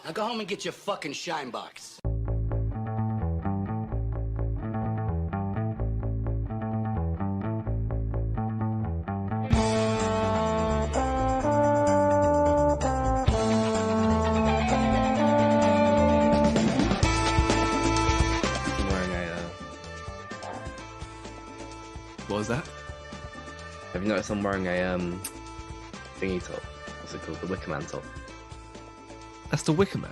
Now go home and get your fucking shine box. What was that? Have you noticed I'm wearing a thingy top? What's it called? The Wicker Man top. That's the Wicker Man.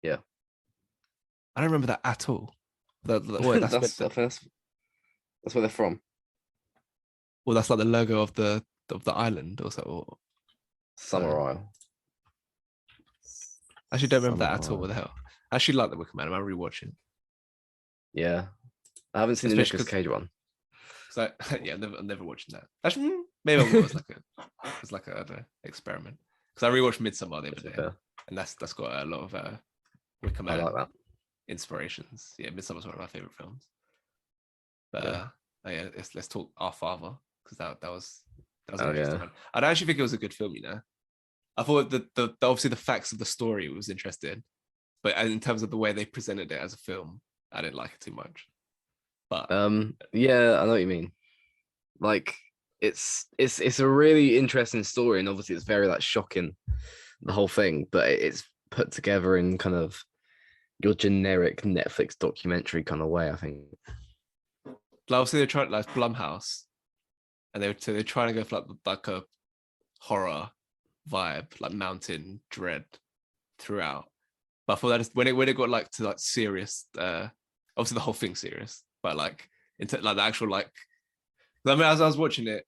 Yeah. I don't remember that at all. Wait, that's where they're from. Well, that's like the logo of the island or so. Or, Summer Isle. I actually don't remember that at Summer all. What the Isle. hell? I actually like the Wicker Man. I'm rewatching. Yeah. I haven't seen the Especially Nicolas Cage one. So yeah, I'm never watching that. Actually, maybe I will as like a I don't know, experiment. Because I rewatched Midsummer the other day, Yeah. and that's got a lot of Wicker I Man like that. inspirations. Yeah, Midsummer's one of my favorite films. But Yeah. let's talk Our Father, because that was an Oh, interesting yeah. one. I don't actually think it was a good film. I thought the obviously the facts of the story was interesting, but in terms of the way they presented it as a film, I didn't like it too much. But Yeah, I know what you mean. Like it's a really interesting story, and obviously it's very like shocking, the whole thing, but it's put together in kind of your generic Netflix documentary kind of way, I think. obviously they're trying like Blumhouse, and they're trying to go for like a horror vibe, like mountain dread throughout. But I thought that when it got like to like serious, obviously the whole thing's serious, but like into like the actual like, I mean, as I was watching it,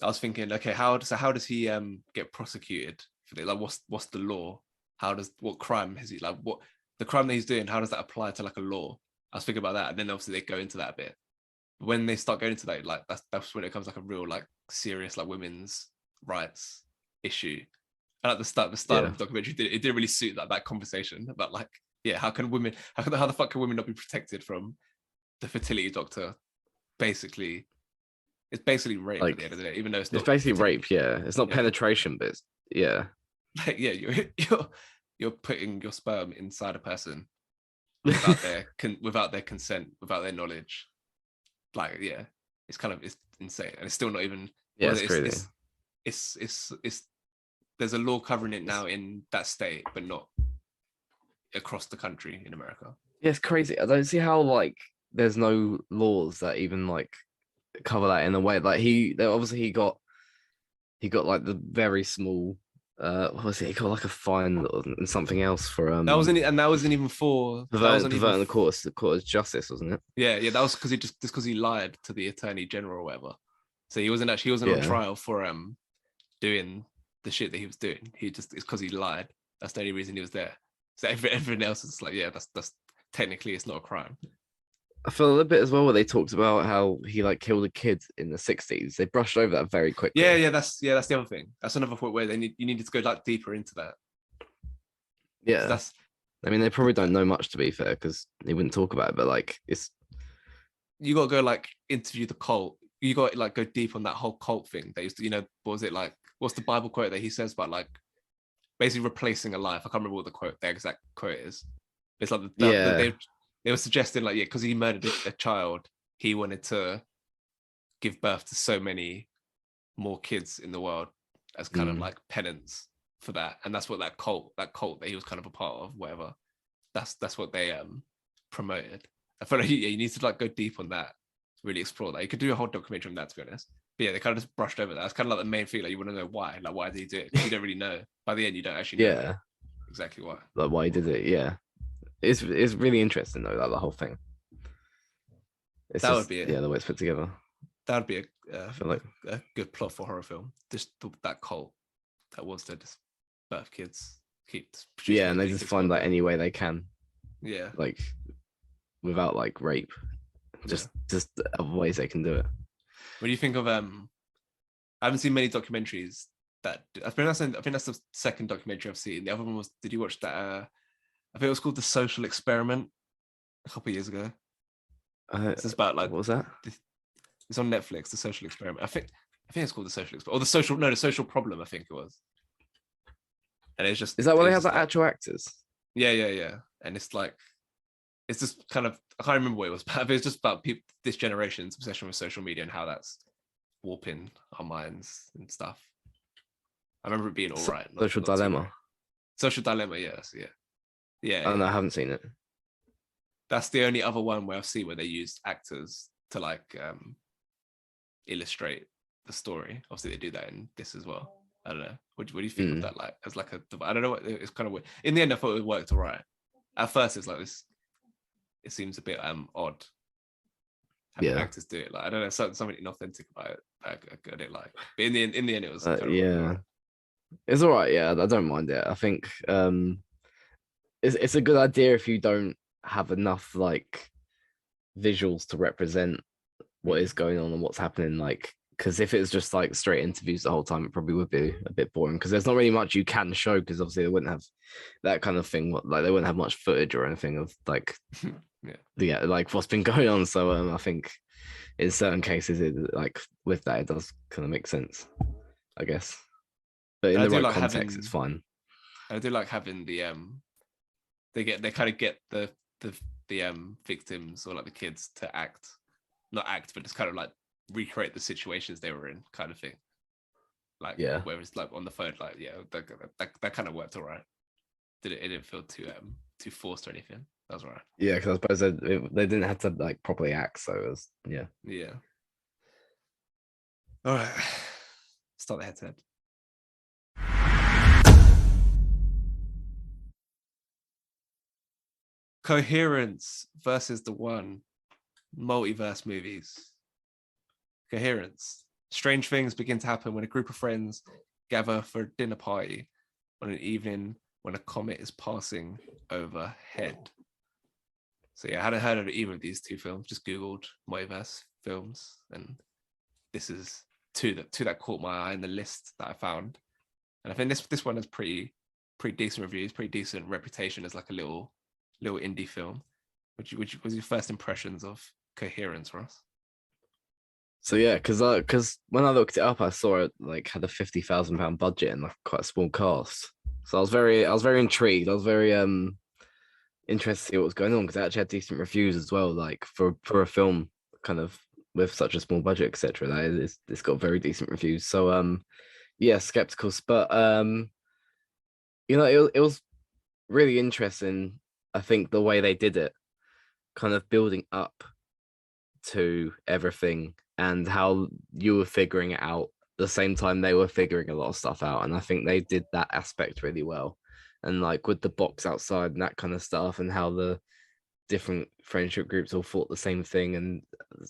I was thinking, okay, how does he get prosecuted for it? Like, what's the law? What crime has he, like, what the crime that he's doing? How does that apply to like a law? I was thinking about that, and then obviously they go into that a bit. When they start going into that, like that's when it comes like a real like serious like women's rights issue. And at the start Yeah. of the documentary, it didn't really suit that conversation about like, yeah, how the fuck can women not be protected from the fertility doctor? Basically, it's basically rape at the end of the day, even though it's not. It's basically rape, yeah. It's not penetration, but it's, yeah. Like, yeah, you're putting your sperm inside a person without their consent, without their knowledge. Like, yeah, it's insane, and it's still not even. Yeah, it's crazy. It's there's a law covering it now in that state, but not across the country in America. Yeah, it's crazy. I don't see how like there's no laws that even like cover that in a way. Like he got like the very small what was it? He got like a fine and something else for that wasn't even for perverting the court of justice, wasn't it? Yeah, that was because he lied to the attorney general or whatever. So he wasn't on trial for doing the shit that he was doing. It's because he lied. That's the only reason he was there. So everything else is like, yeah, that's technically it's not a crime. I feel a little bit as well where they talked about how he like killed a kid in the 60s. They brushed over that very quickly. Yeah, that's the other thing. That's another point where you needed to go like deeper into that. Yeah, I mean, they probably don't know much, to be fair, because they wouldn't talk about it. But like, you got to go like interview the cult. You got to like go deep on that whole cult thing. They used to, what was it like? What's the Bible quote that he says about like basically replacing a life? I can't remember what the exact quote is. It's like they were suggesting like, yeah, because he murdered a child, he wanted to give birth to so many more kids in the world as kind of like penance for that. And that's what that cult that he was kind of a part of, whatever. That's what they promoted. I feel like you need to like go deep on that, really explore that. You could do a whole documentary on that, to be honest. But yeah, they kind of just brushed over that. It's kind of like the main thing. Like, you want to know why. Like, why did he do it? You don't really know. By the end, you don't actually know exactly why. Like, why he did it, yeah. It's really interesting, though, like the whole thing. Would be it. Yeah, the way it's put together. That would be I feel like a good plot for a horror film. Just that cult that wants to just birth kids, and they just find like any way they can. Yeah. Like, without like rape. Just other ways they can do it. What do you think of I haven't seen many documentaries that I think that's the second documentary I've seen. The other one was, did you watch that I think it was called The Social Experiment a couple of years ago. It's about like, what was that? It's on Netflix, The Social Experiment. I think it's called The Social Experiment, or the Social Problem, I think it was. and it's just Is that why they have just the actual actors? yeah, and it's like it's just kind of I can't remember what it was about, but it's just about people this generation's obsession with social media and how that's warping our minds and stuff. I remember it being all right. Social Dilemma. Social Dilemma, yes, yeah. Oh no, I haven't seen it. That's the only other one where I've seen where they used actors to like illustrate the story. Obviously, they do that in this as well. I don't know. What do you think of that? Like as like a, I don't know. It's kind of weird. In the end, I thought it worked all right. At first, it's like this. It seems a bit odd having actors do it. Like I don't know, something inauthentic about it. I didn't like. But in the end, it was kind of yeah. It's all right. Yeah, I don't mind it. I think it's a good idea if you don't have enough like visuals to represent what is going on and what's happening. Like, because if it's just like straight interviews the whole time, it probably would be a bit boring. Because there's not really much you can show. Because obviously they wouldn't have that kind of thing. Like they wouldn't have much footage or anything of like like what's been going on. So I think in certain cases, it like with that, it does kind of make sense, I guess. But in the right context, it's fine. I do like having the they kind of get the victims or like the kids to not act, but just kind of like recreate the situations they were in, kind of thing. Like whereas like on the phone, like that kind of worked all right. It didn't feel too forced or anything. That was all right. Yeah, because I suppose they didn't have to like properly act, so it was yeah. All right, start the head-to-head. Coherence versus The One. Multiverse movies. Coherence. Strange things begin to happen when a group of friends gather for a dinner party on an evening when a comet is passing overhead. So yeah, I hadn't heard of either of these two films. Just Googled Multiverse films, and this is two that caught my eye in the list that I found. And I think this one has pretty decent reviews, pretty decent reputation as like a little indie film. Which was your first impressions of Coherence, Ross? So yeah, because when I looked it up, I saw it like had a £50,000 budget and like quite a small cast. So I was very intrigued. I was very interested to see what was going on because it actually had decent reviews as well. Like for a film kind of with such a small budget, etc. It's got very decent reviews. So yeah, skeptical, but it was really interesting. I think the way they did it, kind of building up to everything and how you were figuring it out the same time they were figuring a lot of stuff out. And I think they did that aspect really well. And like with the box outside and that kind of stuff and how the different friendship groups all thought the same thing and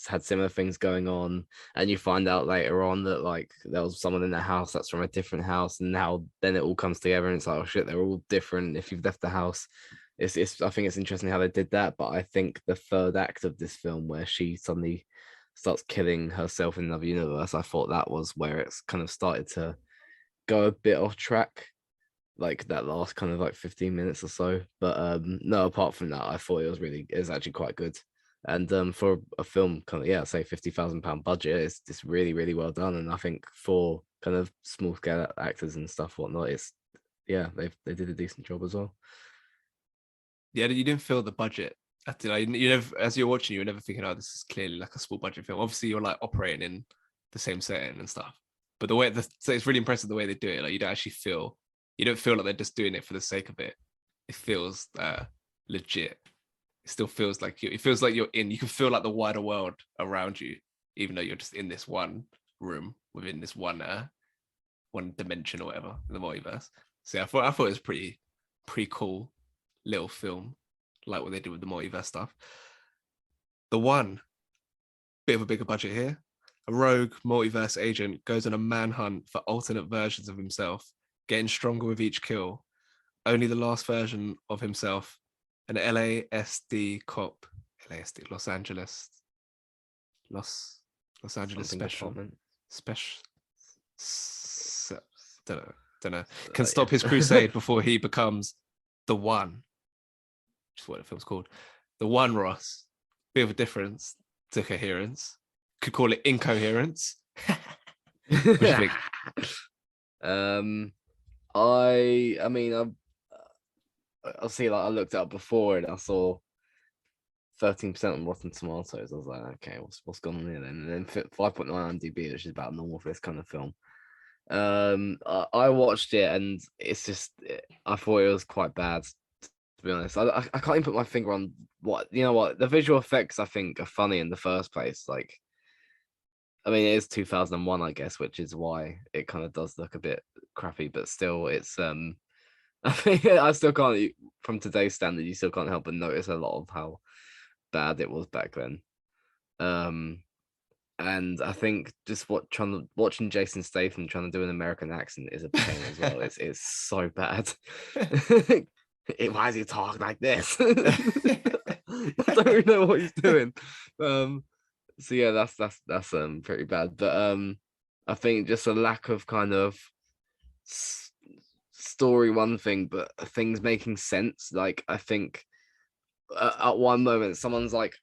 had similar things going on. And you find out later on that like there was someone in the house that's from a different house and how then it all comes together and it's like, oh shit, they're all different if you've left the house. It's I think it's interesting how they did that, but I think the third act of this film where she suddenly starts killing herself in another universe, I thought that was where it's kind of started to go a bit off track, like that last kind of like 15 minutes or so. But no, apart from that, I thought it was actually quite good. And for a film kind of say £50,000 budget, it's really, really well done. And I think for kind of small scale actors and stuff, whatnot, they did a decent job as well. Yeah, you didn't feel the budget. You never, as you're watching, you were never thinking, oh, this is clearly like a small budget film. Obviously, you're like operating in the same setting and stuff. But so it's really impressive the way they do it. Like you don't feel like they're just doing it for the sake of it. It feels legit. It still feels like it feels like you can feel like the wider world around you, even though you're just in this one room within this one dimension or whatever in the multiverse. So I thought it was pretty cool little film, like what they did with the multiverse stuff. The One, bit of a bigger budget here. A rogue multiverse agent goes on a manhunt for alternate versions of himself, getting stronger with each kill. Only the last version of himself, an LASD cop, Los Angeles special, don't know, can stop his crusade before he becomes the One. Which is what the film's called. The One, Ross. Bit of a difference to Coherence. Could call it Incoherence. What do you think? I mean, I'll see. Like I looked it up before, and I saw 13% on Rotten Tomatoes. I was like, okay, what's going on here then? And then 5.9 IMDb, which is about normal for this kind of film. I watched it, and it's just I thought it was quite bad. To be honest, I can't even put my finger on what what the visual effects I think are funny in the first place. Like, I mean, it is 2001, I guess, which is why it kind of does look a bit crappy. But still, it's I think I still can't, from today's standard, you still can't help but notice a lot of how bad it was back then. And I think just watching Jason Statham trying to do an American accent is a pain as well. It's so bad. Why does he talk like this? I don't really know what he's doing. So yeah, that's pretty bad. But I think just a lack of kind of story, one thing, but things making sense. Like I think at one moment someone's like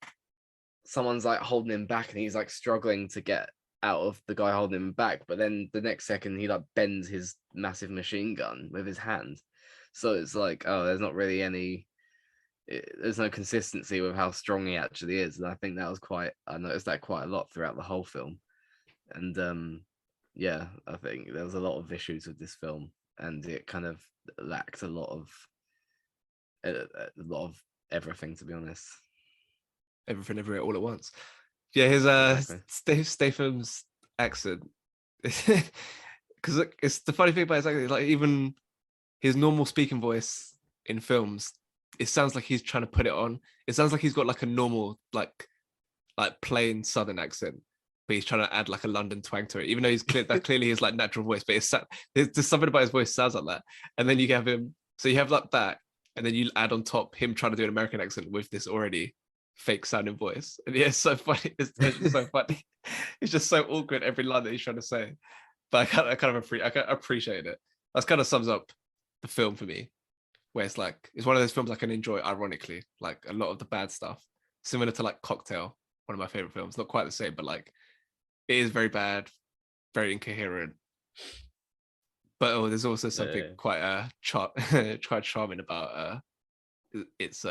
holding him back, and he's like struggling to get out of the guy holding him back, but then the next second he like bends his massive machine gun with his hand. So it's like, oh, there's not really there's no consistency with how strong he actually is. And I think that was I noticed that quite a lot throughout the whole film. And yeah, I think there was a lot of issues with this film, and it kind of lacked a lot of everything, to be honest. Everything everywhere all at once. Yeah, his Exactly. Statham's accent, because it's the funny thing about his accent, like even his normal speaking voice in films, it sounds like he's trying to put it on. It sounds like he's got like a normal like plain Southern accent, but he's trying to add like a London twang to it, even though that clearly his like natural voice. But there's just something about his voice sounds like that. And then you have him, so you have like that, and then you add on top him trying to do an American accent with this already fake sounding voice. And yeah, it's so funny. It's just so funny. It's just so awkward every line that he's trying to say. But I kind of appreciate it. That kind of sums up the film for me, where it's like it's one of those films I can enjoy ironically, like a lot of the bad stuff, similar to like Cocktail, one of my favorite films. Not quite the same, but like it is very bad, very incoherent. But there's also something quite quite charming about its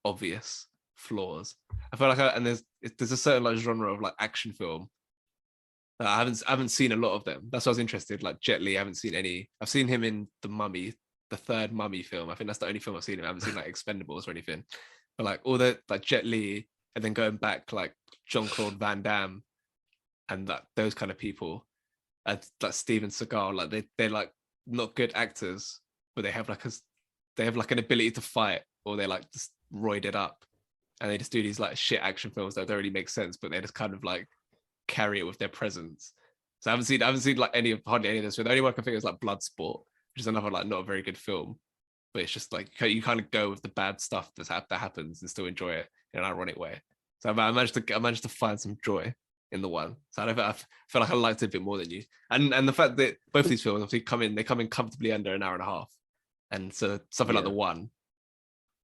obvious flaws. I feel like and there's a certain like genre of like action film. I haven't seen a lot of them. That's why I was interested. Like Jet Li, I haven't seen any. I've seen him in The Mummy, the third Mummy film. I think that's the only film I've seen him. I haven't seen like Expendables or anything. But like all the like Jet Li, and then going back like Jean-Claude Van Damme, and that those kind of people, and like Steven Seagal, like they're like not good actors, but they have like an ability to fight, or they're like just roided up, and they just do these like shit action films that don't really make sense, but they just kind of like carry it with their presence. So I haven't seen like hardly any of this. The only one I can think is like Bloodsport, which is another like not a very good film, but it's just like you kind of go with the bad stuff that happens and still enjoy it in an ironic way. So I managed to find some joy in the one. So I feel like I liked it a bit more than you. And the fact that both these films obviously come in comfortably under an hour and a half. And so something like the one,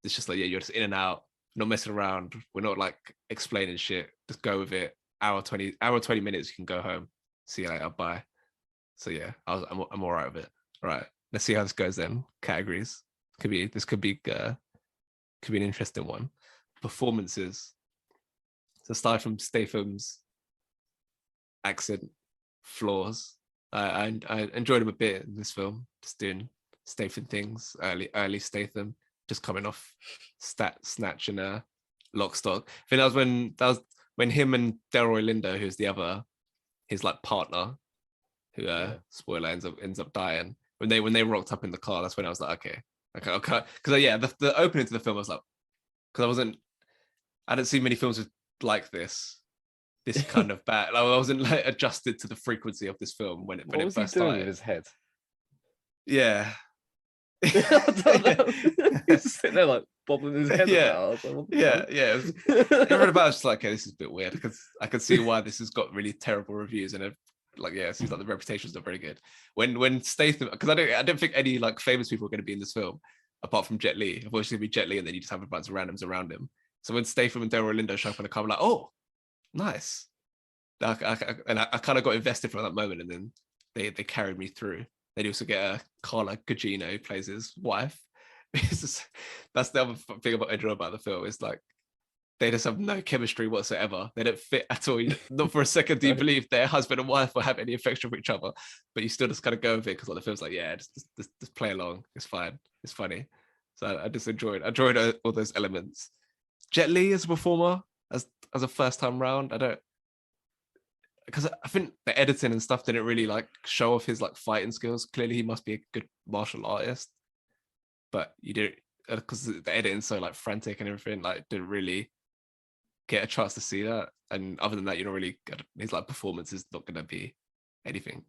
it's just like, yeah, you're just in and out, not messing around. We're not like explaining shit. Just go with it. Hour 20 minutes, you can go home. See you later, bye. So yeah, I'm all right with it. All right, let's see how this goes then. Categories. This could be an interesting one. Performances. So aside from Statham's accent flaws, I enjoyed him a bit in this film, just doing Statham things. Early Statham, just coming off Snatch and Lock, Stock. I think that was when him and Delroy Lindo, who's his like partner, who spoiler ends up dying. When they rocked up in the car, that's when I was like, okay. Because yeah, the opening to the film, I was like, because I didn't see many films like this kind of bad. Like, I wasn't like adjusted to the frequency of this film when it What first was he doing started. with his head? Yeah. I don't know. He's just sitting there like bobbling his head about. Yeah. Everything about it's just like, okay, this is a bit weird, because I can see why this has got really terrible reviews, and it seems like the reputation's not very good. When Statham, because I don't think any like famous people are going to be in this film apart from Jet Li. Of course, it's going to be Jet Li, and then you just have a bunch of randoms around him. So when Statham and Delroy Lindo show up in the car, I'm like, oh, nice. I kind of got invested from that moment, and then they carried me through. Then you also get Carla Gugino who plays his wife. That's the other thing about enjoy about the film. Is like they just have no chemistry whatsoever. They don't fit at all. Not for a second do you believe their husband and wife will have any affection for each other, but you still just kind of go with it because the film's like, yeah, just play along. It's fine. It's funny. So I just enjoyed all those elements. Jet Li as a performer, as a first time round, I don't, because I think the editing and stuff didn't really like show off his like fighting skills. Clearly, he must be a good martial artist, but you didn't, because the editing's so like frantic and everything, like didn't really get a chance to see that. And other than that, you don't really, his like performance is not going to be anything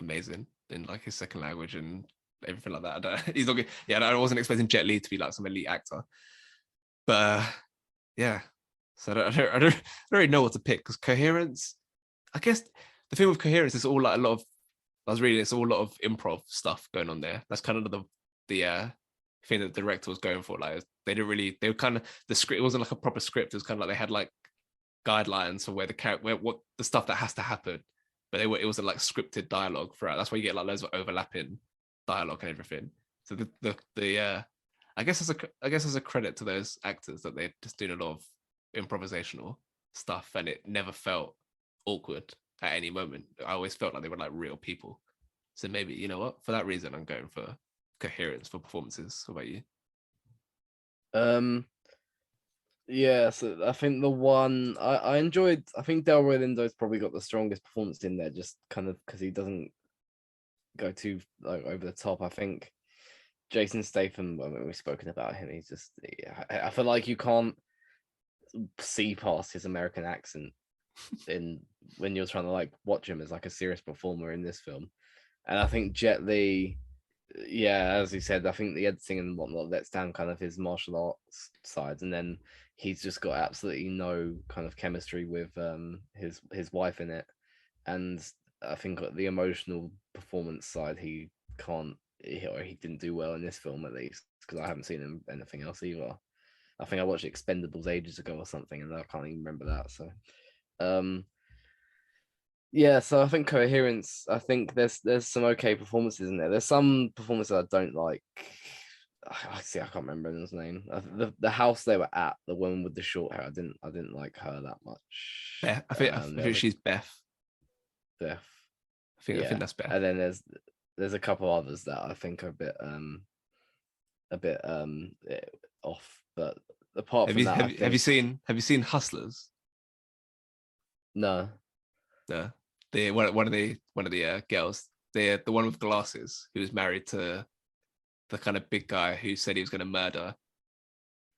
amazing in like his second language and everything like that. He's not good. Yeah, I wasn't expecting Jet Li to be like some elite actor, but yeah. So I don't really know what to pick, because Coherence, I guess the thing with Coherence is all like a lot of, I was reading, it's all a lot of improv stuff going on there. That's kind of the thing that the director was going for. Like they were kind of, the script, it wasn't like a proper script. It was kind of like they had like guidelines for where the character, what the stuff that has to happen, but it wasn't like scripted dialogue throughout. That's why you get like loads of overlapping dialogue and everything. So I guess as a credit to those actors that they're just doing a lot of improvisational stuff, and it never felt awkward at any moment. I always felt like they were like real people. So maybe, you know what, for that reason, I'm going for Coherence for performances. What about you? Yeah, so I think the one I enjoyed, I think Delroy Lindo's probably got the strongest performance in there, just kind of because he doesn't go too like over the top. I think Jason Statham, when we've spoken about him, he's just, I feel like you can't see past his American accent in when you're trying to like watch him as like a serious performer in this film. And I think Jet Li, yeah, as you said, I think the editing and whatnot lets down kind of his martial arts sides, and then he's just got absolutely no kind of chemistry with his wife in it. And I think the emotional performance side, he didn't do well in this film, at least, because I haven't seen him anything else either. I think I watched Expendables ages ago or something, and I can't even remember that. So, yeah. So I think Coherence. I think there's some okay performances in there. There's some performances I don't like. I see. I can't remember his name. The house they were at, the woman with the short hair. I didn't like her that much. Beth. I think she's Beth. Beth. I think that's Beth. And then there's a couple others that I think are a bit off. But apart from that, have you seen Hustlers? No. No. One of the girls, the one with glasses, who was married to the kind of big guy who said he was going to murder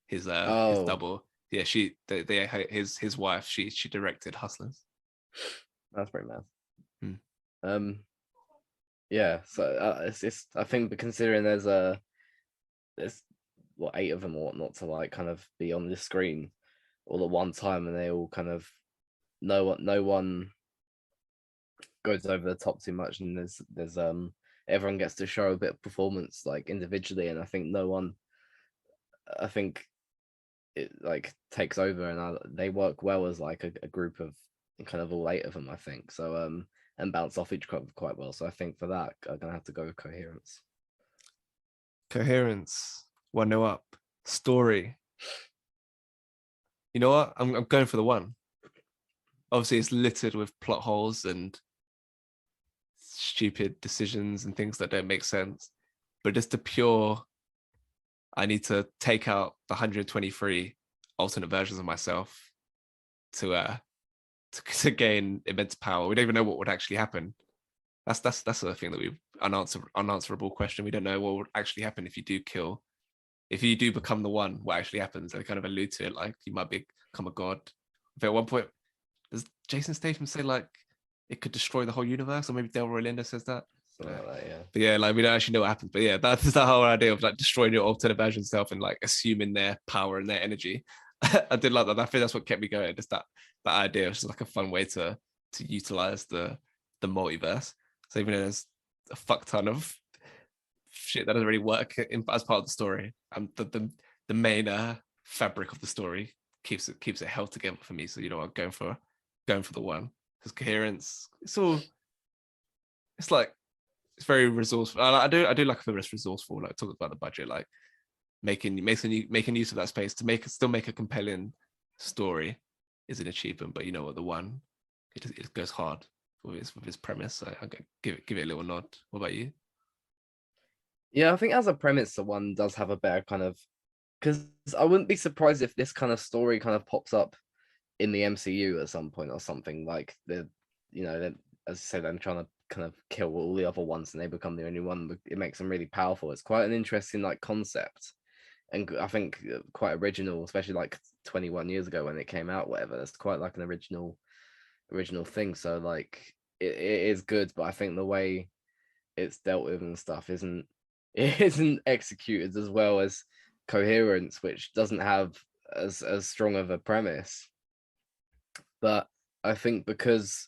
his double. Yeah, his wife. She directed Hustlers. That's pretty mad. Yeah. So it's I think, considering there's what, 8 of them or whatnot to like kind of be on the screen all at one time, and they all kind of no one goes over the top too much, and there's everyone gets to show a bit of performance like individually, and I think it like takes over, and they work well as like a group of kind of all 8 of them, I think. So and bounce off each other quite well. So I think for that, I'm gonna have to go with Coherence. Coherence, 1-0 up. Story. You know what? I'm going for the 1. Obviously, it's littered with plot holes and stupid decisions and things that don't make sense. But just the pure, I need to take out the 123 alternate versions of myself to gain immense power. We don't even know what would actually happen. That's the thing that we've unanswerable question. We don't know what would actually happen if you do become the 1. What actually happens? They kind of allude to it, like you might become a god. But at one point, does Jason Statham say like it could destroy the whole universe, or maybe Delroy Lindo says that? Something like that, yeah. But yeah, like we don't actually know what happens. But yeah, that's the whole idea of like destroying your alternate version self and like assuming their power and their energy. I did like that. I think that's what kept me going. Just that idea was just like a fun way to utilize the multiverse. So even though there's a fuck ton of shit that doesn't really work as part of the story, the main fabric of the story keeps it held together for me. So you know, I'm going for the 1, because Coherence. It's like it's very resourceful. I do like a film that's resourceful. Like talk about the budget, like making use of that space to still make a compelling story is an achievement. But you know what, the one it goes hard with his premise. So I give it a little nod. What about you? Yeah, I think as a premise, the one does have a better kind of, because I wouldn't be surprised if this kind of story kind of pops up in the MCU at some point or something, like as I said, I'm trying to kind of kill all the other ones and they become the only one. It makes them really powerful. It's quite an interesting like concept, and I think quite original, especially like 21 years ago when it came out. Whatever, it's quite like an original thing. So like it is good, but I think the way it's dealt with and stuff isn't executed as well as Coherence, which doesn't have as strong of a premise. But I think because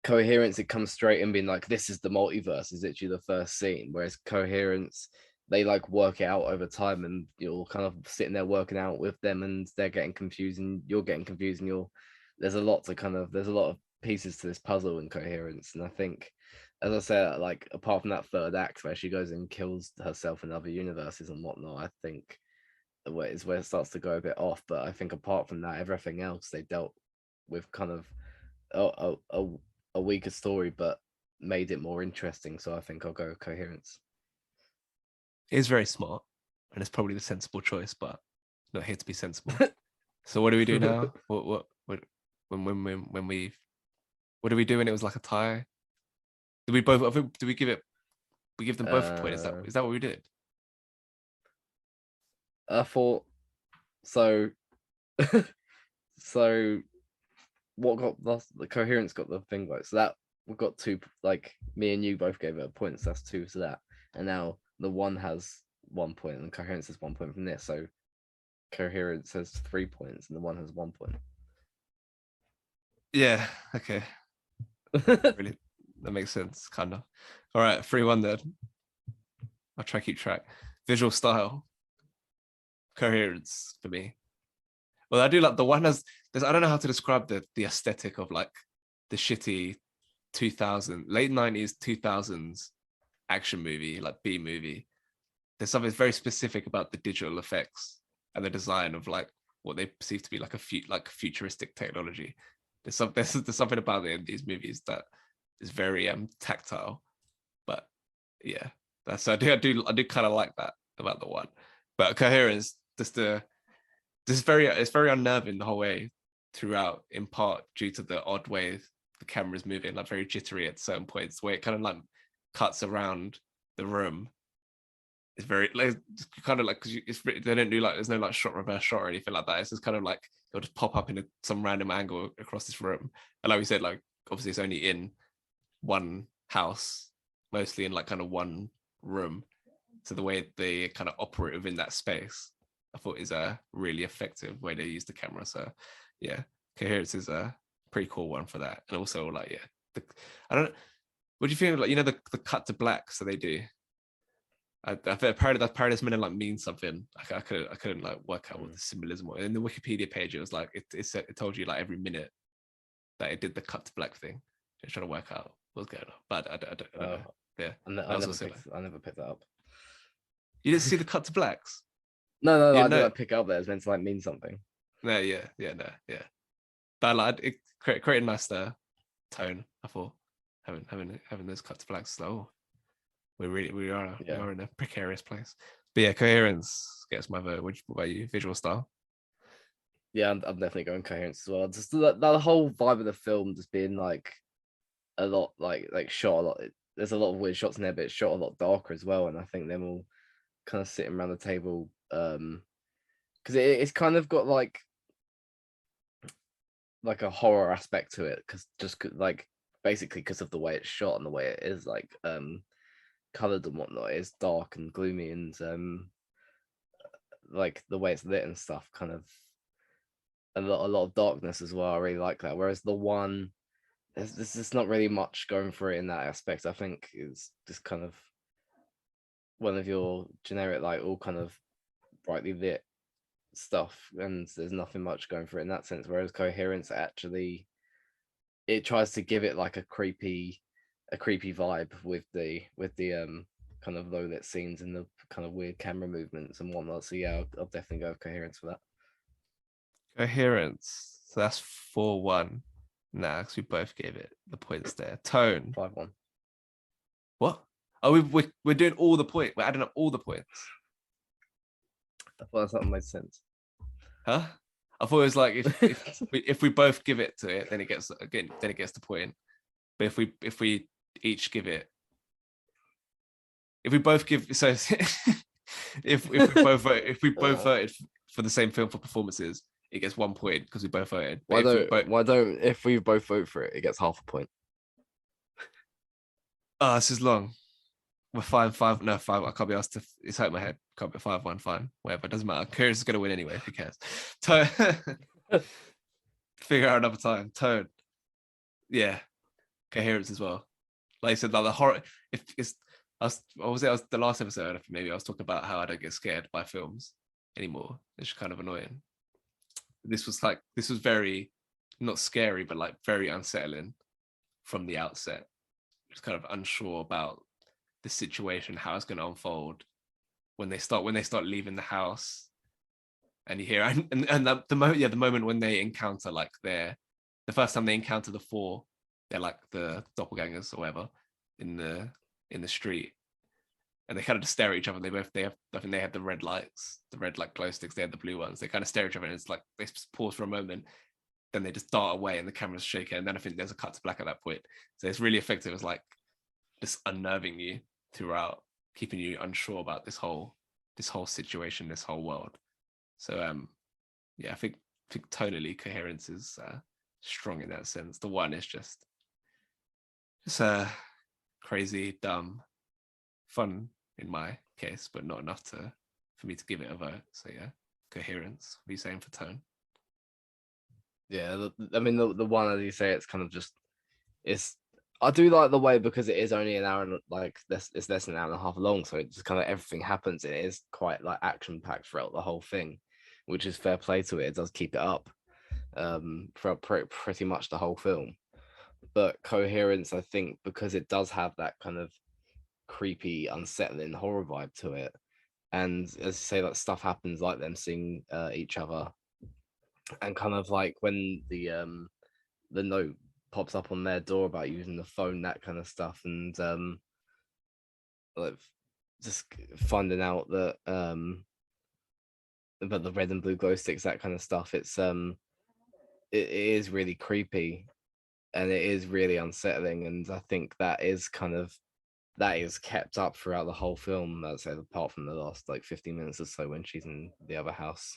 Coherence, it comes straight in being like, this is the multiverse, is literally the first scene. Whereas Coherence, they like work it out over time, and you're kind of sitting there working out with them, and they're getting confused, and you're getting confused, and there's a lot of pieces to this puzzle in Coherence. And I think, as I said, like apart from that third act where she goes and kills herself in other universes and whatnot, I think is where it starts to go a bit off. But I think apart from that, everything else they dealt with kind of a weaker story, but made it more interesting. So I think I'll go Coherence. It is very smart, and it's probably the sensible choice, but not here to be sensible. So what do we do now? What when we what do we do when it was like a tie? Did we both? I think, we give them both a point? Is that what we did? I thought so. So what got the Coherence got the thing right? So that we've got two. Like me and you both gave it a point. So that's two to that, and now the one has 1 point and Coherence has 1 point from this. So Coherence has 3 points and the one has 1 point. Yeah. Okay. Really, that makes sense, kind of. All right, 3-1 then. I'll try to keep track. Visual style, Coherence for me. Well, I do like the one has. I don't know how to describe the aesthetic of like the shitty late 90s 2000s action movie, like B movie. There's something very specific about the digital effects and the design of like what they perceive to be like futuristic technology. There's something about it in these movies that is very tactile. But yeah, I do kind of like that about the one. But Coherence, it's very unnerving the whole way throughout, in part due to the odd way the camera's moving, like very jittery at certain points, where it kind of like cuts around the room. It's very like kind of like, because they don't do like, there's no like shot reverse shot or anything like that. It's just kind of like it'll just pop up in some random angle across this room. And like we said, like obviously it's only in one house, mostly in like kind of one room. So the way they kind of operate within that space, I thought is a really effective way they use the camera. So yeah, Coherence is a pretty cool one for that. And also like, yeah, I don't, what do you think? Like, you know, the cut to black, so they do. I think apparently this meant like mean something. I couldn't like work out what the symbolism was. In the Wikipedia page, it was like it told you like every minute that it did the cut to black thing. Just trying to work out what's going on. But I don't know. Yeah, I never picked that up. You didn't see the cut to blacks? No, I didn't pick up that. It was meant to like mean something. No, yeah. But like it created a nice tone. I thought having those cut to blacks. So we are in a precarious place. But yeah, Coherence gets my vote. What about you? Visual style? Yeah, I'm definitely going Coherence as well. Just the whole vibe of the film just being like a lot like shot a lot. There's a lot of weird shots in there, but it's shot a lot darker as well. And I think them all kind of sitting around the table, because it's kind of got like a horror aspect to it, because like basically because of the way it's shot and the way it is like colored and whatnot. It's dark and gloomy, and like the way it's lit and stuff, kind of a lot of darkness as well. I really like that. Whereas the one, there's just not really much going for it in that aspect. I think it's just kind of one of your generic, like all kind of brightly lit stuff, and there's nothing much going for it in that sense. Whereas Coherence, actually, it tries to give it like a creepy a creepy vibe with the kind of low lit scenes and the kind of weird camera movements and whatnot. So yeah, I'll definitely go with Coherence for that. Coherence. So that's 4-1. Nah, because we both gave it the points there. Tone. 5-1. What? Oh, we're doing all the points. We're adding up all the points. I thought that made sense. Huh? I thought it was like if we both give it to it, then it gets the point. But if we each give it, if we both give so if we both voted for the same film for performances, it gets 1 point because we both voted. Why don't if we both vote for it, it gets half a point? Oh, this is long. We're 5-5. No, 5. I can't be asked to. It's hurt my head. Can't be 5-1. Fine, whatever. It doesn't matter. Coherence is gonna win anyway. Who cares? Tone. Figure out another time. Tone. Yeah, Coherence as well. Like I said, like the horror. If it's, I was the last episode. Maybe I was talking about how I don't get scared by films anymore. It's kind of annoying. This was very not scary, but like very unsettling from the outset. Just kind of unsure about the situation, how it's going to unfold when they start leaving the house, and you hear and the moment when they encounter like the first time they encounter the four, they're like the doppelgangers or whatever in the street, and they kind of just stare at each other. I think they have the red lights, the red like glow sticks. They have the blue ones. They kind of stare at each other, and it's like they pause for a moment, then they just dart away, and the camera's shaking. And then I think there's a cut to black at that point. So it's really effective. It's like just unnerving you throughout, keeping you unsure about this whole situation, this whole world. So yeah, I think tonally Coherence is strong in that sense. The one is just crazy, dumb, fun in my case, but not enough for me to give it a vote. So yeah, Coherence. What are you saying for tone? Yeah, I mean the one, as you say, it's kind of just I do like the way, because it is only an hour and it's less than an hour and a half long, so it just kind of everything happens. It is quite like action packed throughout the whole thing, which is fair play to it. It does keep it up throughout pretty much the whole film. But Coherence, I think, because it does have that kind of creepy, unsettling horror vibe to it, and as you say, that stuff happens, like them seeing each other, and kind of like when the note pops up on their door about using the phone, that kind of stuff, and like just finding out that about the red and blue glow sticks, that kind of stuff. It's it is really creepy, and it is really unsettling, and I think that is kept up throughout the whole film. I'd say, apart from the last like 15 minutes or so when she's in the other house,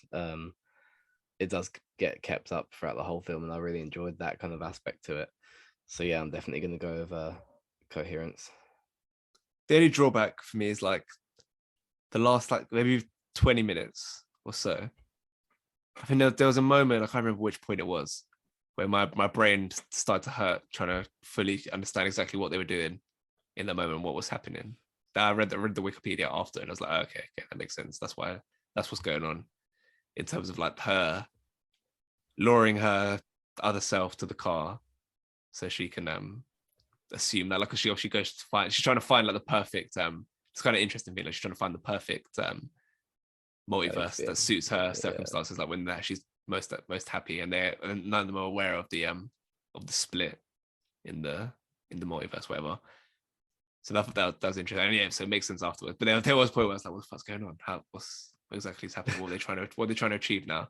it does get kept up throughout the whole film, and I really enjoyed that kind of aspect to it. So yeah, I'm definitely going to go with Coherence. The only drawback for me is like the last like maybe 20 minutes or so. I think there was a moment, I can't remember which point it was, where my brain started to hurt trying to fully understand exactly what they were doing in the moment, what was happening. I read the Wikipedia after, and I was like, oh, okay, that makes sense. That's what's going on, in terms of like her luring her other self to the car so she can assume that, like, she goes to find, she's trying to find like the perfect it's kind of interesting being like she's trying to find the perfect multiverse that suits her circumstances, like when she's most happy, and none of them are aware of the split in the multiverse, whatever. So that was interesting. And yeah, so it makes sense afterwards. But there was a point where I was like, what the fuck's going on? What exactly is happening? What are they trying to achieve now?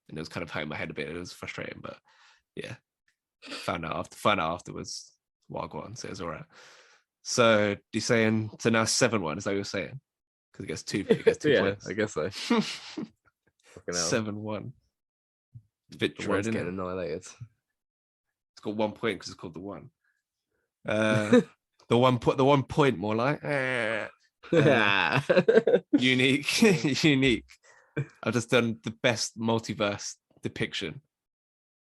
And it was kind of hurting my head a bit. It was frustrating, but yeah. Found out afterwards. Wagwan, so it was all right. So you're saying, so now 7-1, is that what you're saying? Because it gets two yeah, points. I guess so. 7-1 It's a bit dread, getting annihilated. It's got 1 point because it's called the one. The 1 point more like unique. I've just done the best multiverse depiction,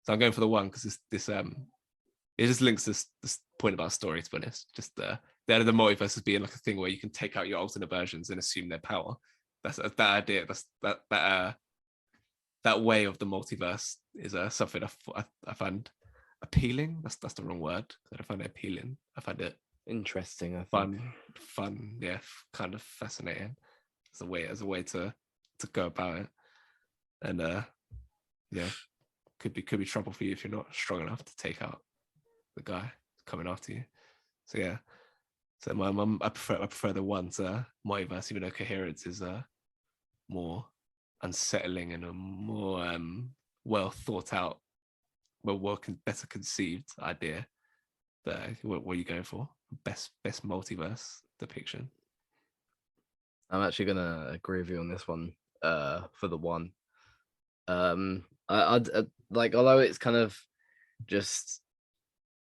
so I'm going for the one because this it just links this point about story, to be honest. Just the multiverse as being like a thing where you can take out your alternate versions and assume their power. That's that idea. That's that way of the multiverse is something I find appealing. That's the wrong word. I don't find it appealing. I find it Interesting. I think. Fun, yeah, kind of fascinating as a way to go about it. And yeah, could be trouble for you if you're not strong enough to take out the guy coming after you. So yeah, so I prefer the ones Multiverse, even though Coherence is more unsettling and a more well thought out, better conceived idea. But what are you going for? Best multiverse depiction? I'm actually gonna agree with you on this one. For the one, I'd like, although it's kind of just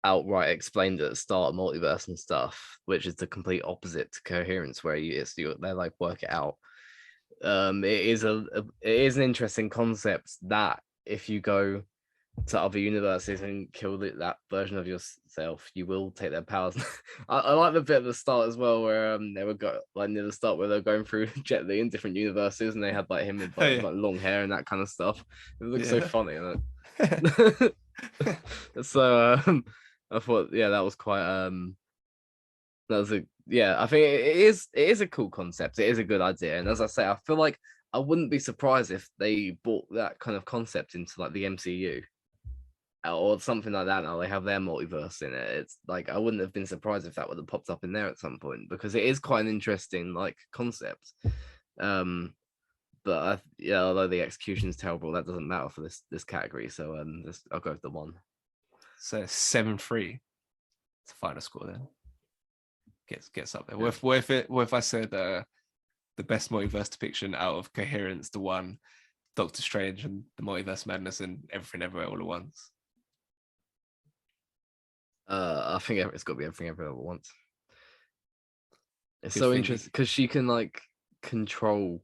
outright explained at the start of multiverse and stuff, which is the complete opposite to Coherence, where they like work it out. It is it is an interesting concept that if you go to other universes and kill that version of yourself, you will take their powers. I like the bit at the start as well, where they were like near the start where they're going through Jet Li in different universes, and they had like him with like, like long hair and that kind of stuff. It looks so funny, isn't it? So I thought, yeah, that was quite that was I think it is a cool concept. It is a good idea, and as I say, I feel like I wouldn't be surprised if they brought that kind of concept into like the MCU or something like that. Now they have their multiverse in it. It's like I wouldn't have been surprised if that would have popped up in there at some point, because it is quite an interesting like concept. But although the execution is terrible, that doesn't matter for this category. So I'll go with the one. So 7-3. It's a final score then. Gets up there. What if I said the best multiverse depiction out of Coherence, the one, Doctor Strange and the Multiverse Madness and Everything Everywhere All at Once? I think it's got to be Everything Everywhere All at Once. It's Good so thinking. interesting because she can like control.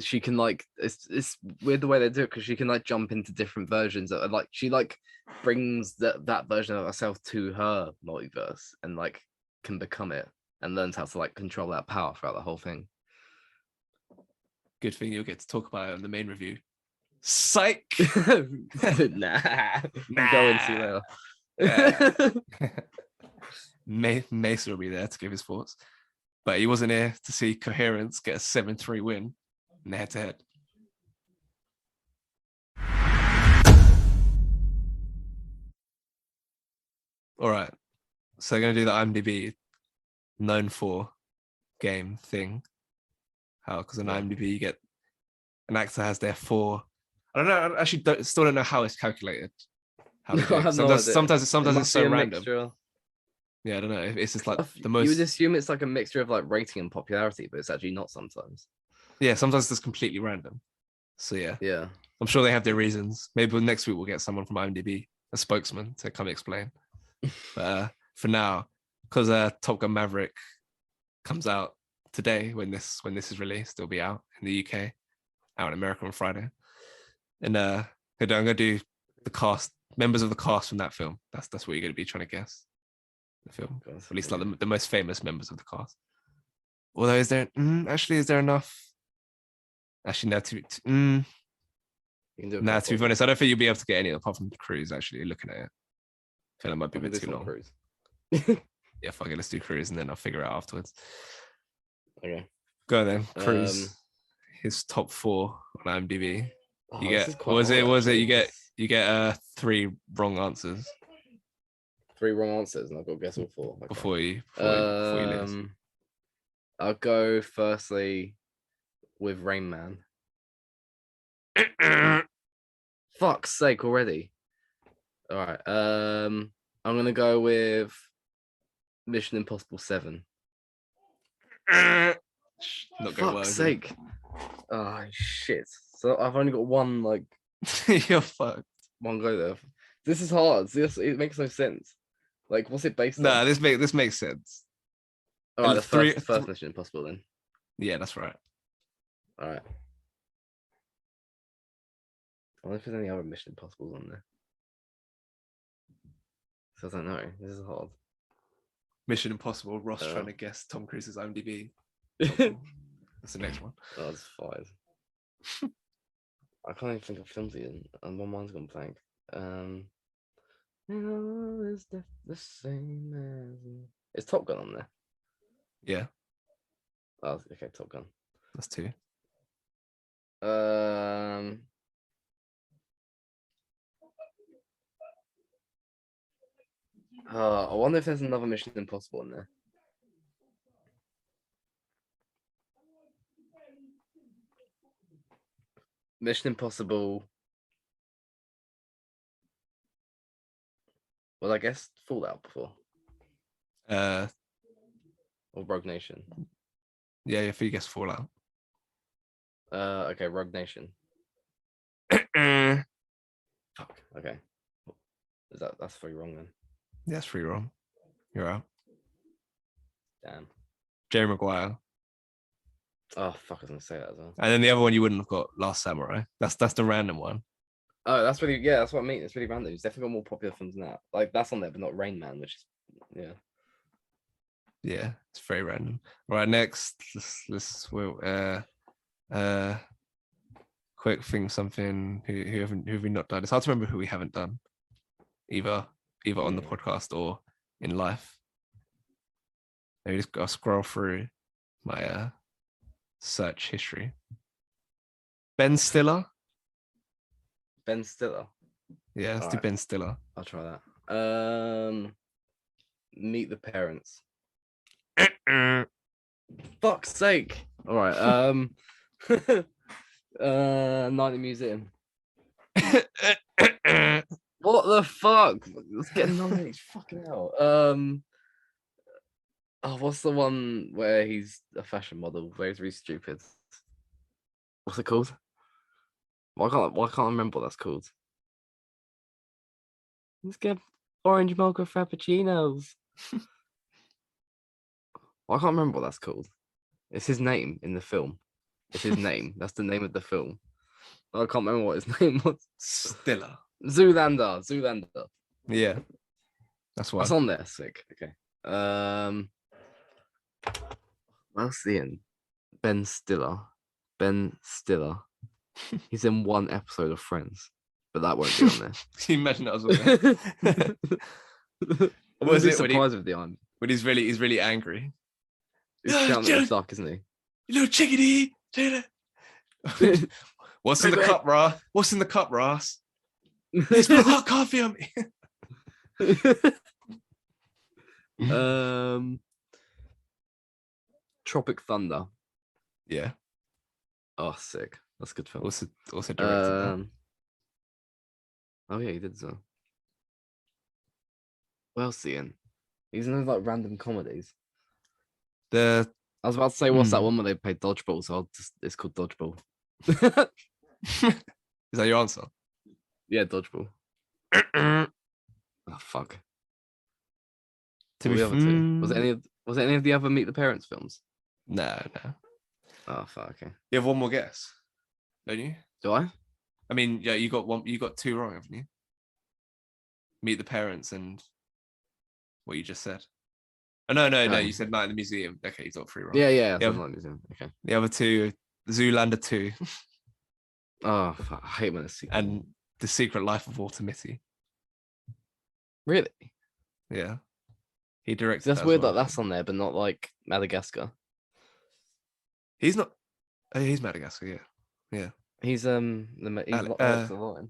She can like it's weird the way they do it, because she can like jump into different versions of, like, she like brings that version of herself to her multiverse and like can become it and learns how to like control that power throughout the whole thing. Good thing you'll get to talk about it on the main review. Psych. Nah. I'm going to later. Mesa will be there to give his thoughts, but he wasn't here to see Coherence get a 7-3 win in the head-to-head. All right, so I'm going to do the IMDb known for game thing. How? Because on IMDb you get an actor has their 4. I don't know. I actually still don't know how it's calculated. How they do it. Sometimes it's so random. Mixture. Yeah, I don't know. It's just like the You most. would assume it's like a mixture of like rating and popularity, but it's actually not sometimes. Yeah, sometimes it's completely random. So Yeah. I'm sure they have their reasons. Maybe next week we'll get someone from IMDb, a spokesman, to come explain. But for now, because Top Gun Maverick comes out today, when this is released, it'll be out in the UK, out in America on Friday. And I'm gonna do the cast, members of the cast from that film. That's what you're gonna be trying to guess. The film, or at least like the most famous members of the cast. Although, is there enough? Actually, no. To be honest, I don't think you'll be able to get any apart from Cruise. Actually, looking at it, I feel like it might be a bit too long. Cruise. Yeah, fuck it, let's do Cruise, and then I'll figure it out afterwards. Okay, go then. Cruise, his top 4 on IMDb. You get you get 3 wrong answers. 3 wrong answers, and I've got to guess all 4. Okay. Before you list. I'll go firstly with Rain Man. Fuck's sake already. All right. I'm gonna go with Mission Impossible 7. Not going well. Fuck's sake. Oh shit. So I've only got one like you're fucked. One go there. This is hard. It makes no sense. Like, what's it based on? Nah, this makes sense. All right, the first Mission Impossible then. Yeah, that's right. All right. I wonder if there's any other Mission Impossibles on there. So I don't know. This is hard. Mission Impossible. Ross trying to guess Tom Cruise's IMDb. That's the next one. Oh, it's 5. I can't even think of films even, and my mind's gone blank. It's the same as... Is Top Gun on there? Yeah, Oh, okay, Top Gun. that's two. I wonder if there's another Mission Impossible in there. Mission Impossible. Well, I guess Fallout before Uh, or Rogue Nation. yeah, if you guess Fallout. Okay, Rogue Nation. Yeah, Fuck. Okay. That's very wrong then? that's pretty wrong. You're out. Damn. Jerry Maguire. Oh fuck! I was gonna say that as well. And then the other one you wouldn't have got, Last Samurai. That's the random one. Oh, that's really that's what I mean. It's really random. It's definitely got more popular films than that. Like that's on there, but not Rain Man, which is Yeah, it's very random. All right, next, quick thing, something who have we not done? It's hard to remember who we haven't done, either on the podcast or in life. Maybe just I'll scroll through my search history. Ben Stiller. Ben Stiller. Yeah, let's do Ben Stiller. I'll try that. Meet the Parents. Fuck's sake! All right. Night at the Museum. What the fuck? Let's get nominated. Fucking hell. Oh, what's the one where he's a fashion model? Where he's really stupid. What's it called? Why can't I remember what that's called? Let's get orange mocha frappuccinos. I can't remember what that's called. It's his name in the film. It's his name. That's the name of the film. I can't remember what his name was. Stiller. Zoolander. Yeah, that's one. That's on there. Sick. Okay. What else is he in? Ben Stiller. He's in one episode of Friends, but that won't be on there. Can you imagine that was on there? I wouldn't be surprised with the arm. When he's really angry. He's shouting at the duck, isn't he? You little chickadee. What's in the cup, Ross? What's in the cup, Ross? There's no hot coffee on me. Tropic Thunder. Yeah. Oh, sick. That's a good film. Also directed that. Oh yeah, he did so. What else is he in? He's in those like random comedies. I was about to say, what's that one where they play dodgeball? So it's called Dodgeball. Is that your answer? Yeah, Dodgeball. Oh fuck. To be the other two? Was it any of the other Meet the Parents films? No. Oh fuck. Okay. You have one more guess, don't you? Do I? I mean, yeah, you got one. You got two wrong, haven't you? Meet the Parents and what you just said. Oh, no. You said Night in the Museum. Okay, you got three wrong. Yeah. Museum. Okay. The other two, Zoolander 2. Oh, fuck. I hate when it's sequel. And The Secret Life of Walter Mitty. Really? Yeah. He directed. That's weird that that's on there, but not like Madagascar. He's not. Oh, he's Madagascar. Yeah. He's the line.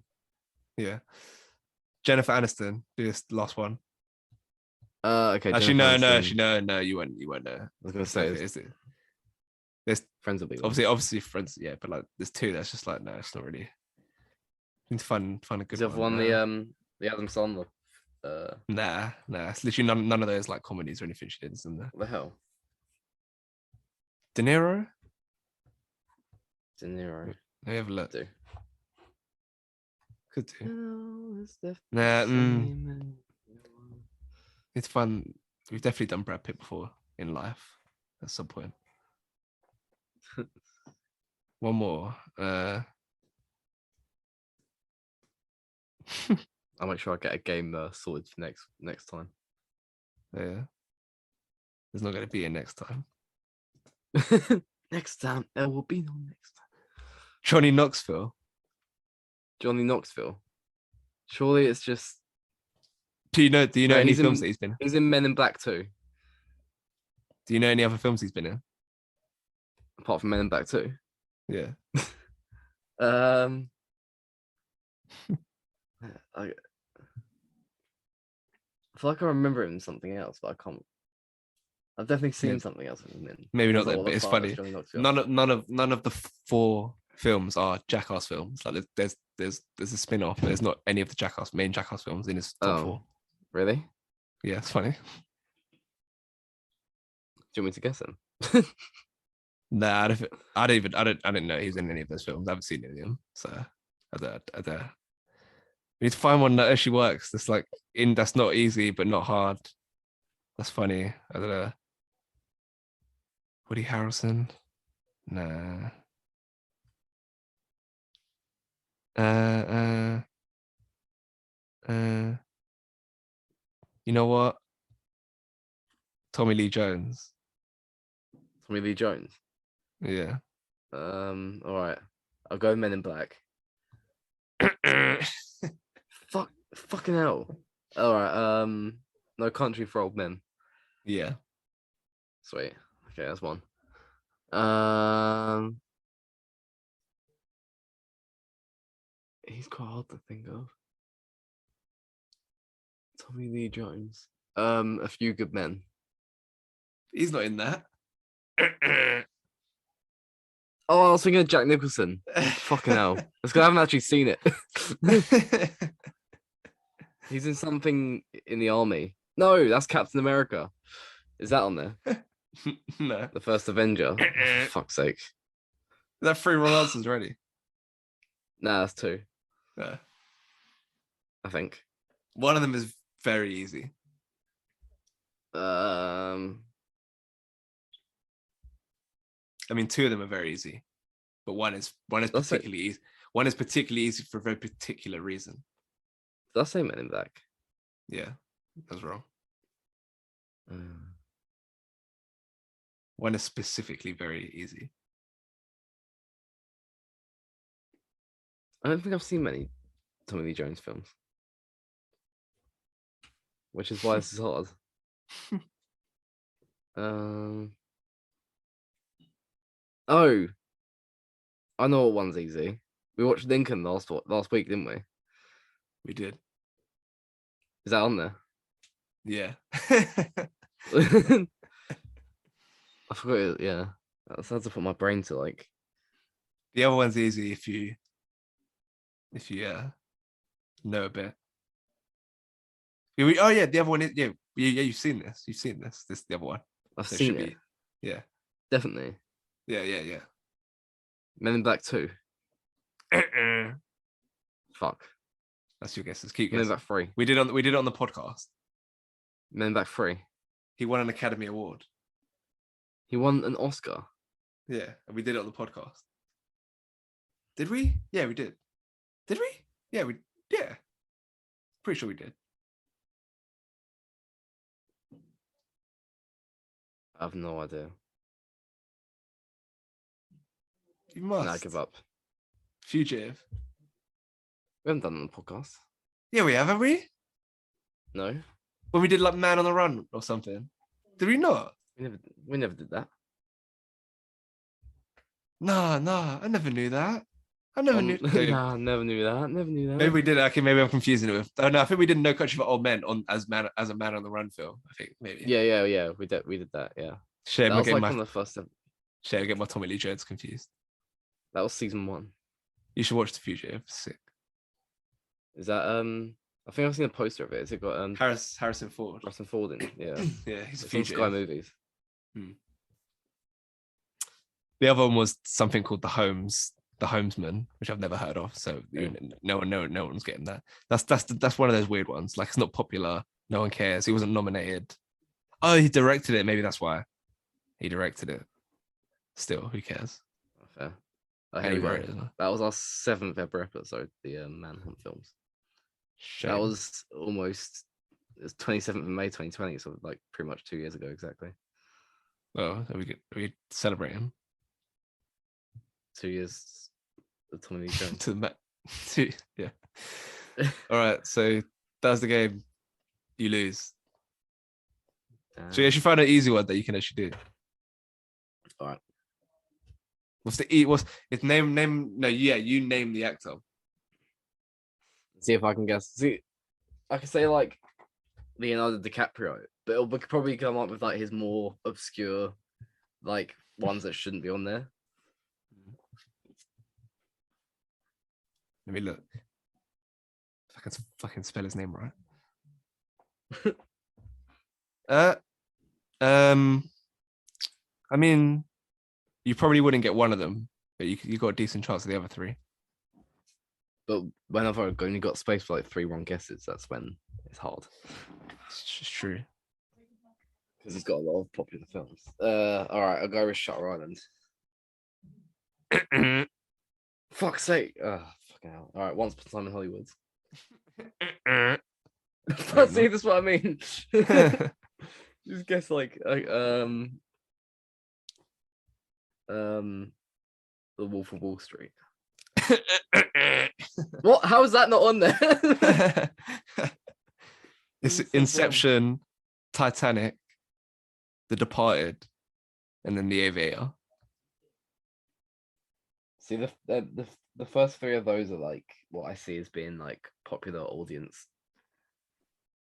Yeah. Jennifer Aniston. Do this last one. Okay. Actually, no. You won't know. I was gonna say, is it? There's Friends will be obviously Friends. Yeah, but like there's two. That's just like no, it's not really. Need to find a good one. The Adam Sandler. Nah. It's literally none of those like comedies or anything she did is in there. What the hell? De Niro. Let me have a look. Could do. Nah. It's fun. We've definitely done Brad Pitt before in life at some point. One more. I'll make sure I get a game sorted for next time. Yeah. There's not going to be a next time. Next time. There will be no next time. Johnny Knoxville. Surely it's just Do you know No, any he's films in that he's been in? he's in Men in Black 2, Do you know any other films he's been in? apart from Men in Black 2. Yeah. Um, I feel like I remember him in something else, but I can't. I've definitely seen Maybe, something else with him in. maybe not It's like, that, what but the it's fuck, that's funny. Johnny Knoxville. None of the four films are Jackass films. Like there's a spin-off, but there's not any of the main Jackass films in his top four. Really? Yeah, it's funny. Do you want me to guess him? Nah, I didn't know he was in any of those films. I haven't seen any of them, so I don't. We need to find one that actually works. That's not easy, but not hard. That's funny. I don't know. Woody Harrelson? Nah. You know what? Tommy Lee Jones. Tommy Lee Jones. Yeah. All right. I'll go Men in Black. Fucking hell. All right. No Country for Old Men. Yeah. Sweet. Okay, that's one. He's quite hard to think of. Tommy Lee Jones. A Few Good Men. He's not in that. Oh, I was thinking of Jack Nicholson. Fucking hell. That's because I haven't actually seen it. He's in something in the army. No, that's Captain America. Is that on there? No. The first Avenger. Oh, for fuck's sake. Is that three wrong answers already? Nah, that's two, No. I think. One of them is very easy. I mean, two of them are very easy, but one is particularly easy. One is particularly easy for a very particular reason. Did I say Men in Black? Yeah, that's wrong. One is specifically very easy. I don't think I've seen many Tommy Lee Jones films, which is why this is hard. Oh, I know what one's easy. We watched Lincoln last week, didn't we? We did. Is that on there? Yeah. I forgot. Yeah, that's had to put my brain to like. The other one's easy if you know a bit. Oh yeah, the other one is you've seen this. You've seen this. This is the other one. I've So seen it. Yeah. Definitely. Yeah. Men in Black 2. Fuck. That's your guesses. Keep Men in guessing. Black 3. We did it on the podcast. Men in Black 3. He won an Academy Award. He won an Oscar. Yeah, and we did it on the podcast. Did we? Yeah, we did. Did we? Yeah. Pretty sure we did. I have no idea. You must. Nah, I give up. Fugitive. We haven't done it on the podcast. Yeah, we have, haven't we? No. When we did like Man on the Run or something. Did we not? We never did that. Nah, I never knew that. I never knew. Nah, never knew that. Maybe we did. Okay, maybe I'm confusing it with. Oh no, I think we did No Country for Old Men as a Man on the Run film. I think maybe. Yeah. We did that. Yeah. Shame That I was get like my one of the first. shame I get my Tommy Lee Jones confused. That was season 1. You should watch The Fugitive. Sick. Is that I think I've seen a poster of it. Has it got Harrison Ford. Harrison Ford in? Yeah. Yeah, he's a It's on fugitive. Sky Movies. The other one was something called The Homesman, which I've never heard of. So no one's getting that. That's one of those weird ones. Like it's not popular. No one cares. He wasn't nominated. Oh, he directed it. Maybe that's why he directed it. Still, who cares? Fair. And Here he we go. wrote it as well. That was our 7th ever episode. The Manhunt films. Shame. That was almost. It was 27th of May 2020, so like pretty much 2 years ago exactly. Oh, are we celebrating 2 years. The Tommy Lee Jones. yeah. All right, so that's the game. You lose. So Damn. you should find an easy one that you can actually do. All right. What's its name? No, yeah, you name the actor. See if I can guess. See, I can say like Leonardo DiCaprio, but it'll probably come up with like his more obscure, like ones that shouldn't be on there. Let me look. If I can fucking spell his name right. I mean, you probably wouldn't get one of them, but you got a decent chance of the other three. But whenever I've only got space for like 3 wrong guesses, that's when it's hard. It's just true. Because he's got a lot of popular films. All right, I'll go with Shutter Island. Fuck's sake. Fucking hell. All right, Once Upon a Time in Hollywood. See, that's what I mean. Just guess like The Wolf of Wall Street. What? How is that not on there? It's Inception, Titanic, The Departed, and then The Aviator. See, the first 3 of those are like what I see as being like popular audience.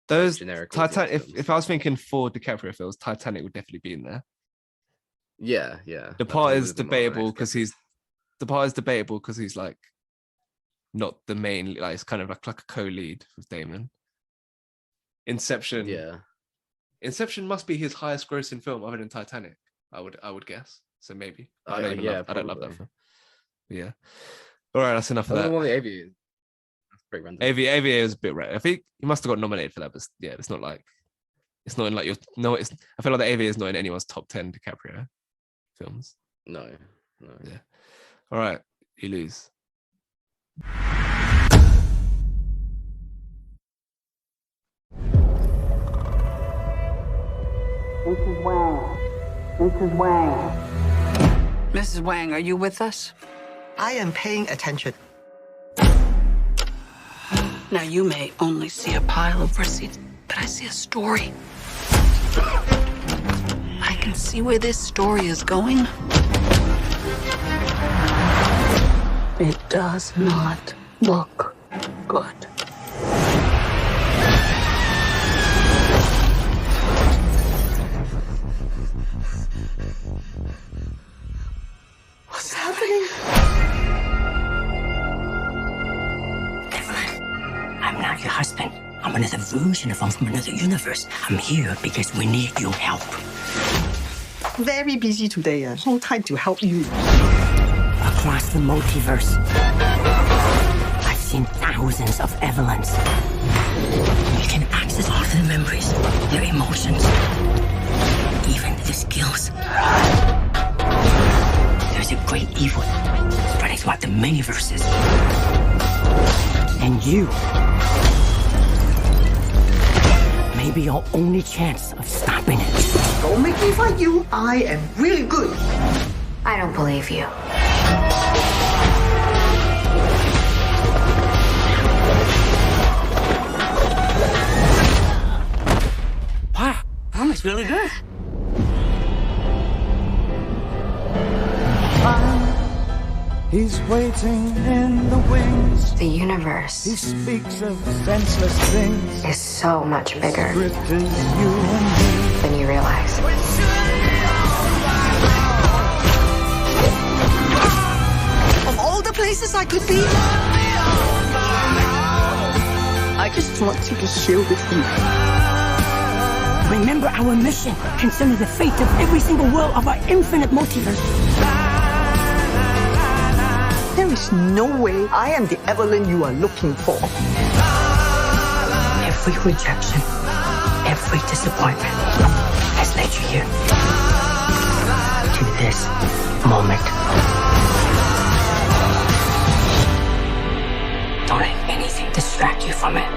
Those generic Titanic. audience films. If I was thinking 4 DiCaprio films, Titanic would definitely be in there. Yeah. Departed is debatable because he's like not the main. Like it's kind of like a co-lead with Damon. Inception. Yeah. Inception must be his highest grossing film other than Titanic. I would guess. So maybe. I don't love that film. But yeah. All right, that's enough of that. The Aviator. That's pretty random. Aviator is a bit rare. I think he must have got nominated for that, but yeah, it's not in like your no. I feel like the Aviator is not in anyone's top 10 DiCaprio films. No. Yeah. All right, you lose. Mrs. Wang. Mrs. Wang. Mrs. Wang, are you with us? I am paying attention. Now, you may only see a pile of receipts, but I see a story. I can see where this story is going. It does not look good. What's happening? Evelyn, I'm not your husband. I'm another version of him from another universe. I'm here because we need your help. Very busy today. No time to help you. Across the multiverse, I've seen thousands of Evelyns. You can access all of their memories, their emotions, even their skills. There's a great evil spreading throughout the many verses. And you may be your only chance of stopping it. Don't make me fight you. I am really good. I don't believe you. Wow, that was really good. He's waiting in the wings. The He universe speaks of senseless things. is so much bigger Script is you and than you realize. Of all the places I could be, I just want to be here with you. Remember our mission concerning the fate of every single world of our infinite multiverse. There is no way I am the Evelyn you are looking for. Every rejection, every disappointment has led you here. To this moment. Don't let anything distract you from it.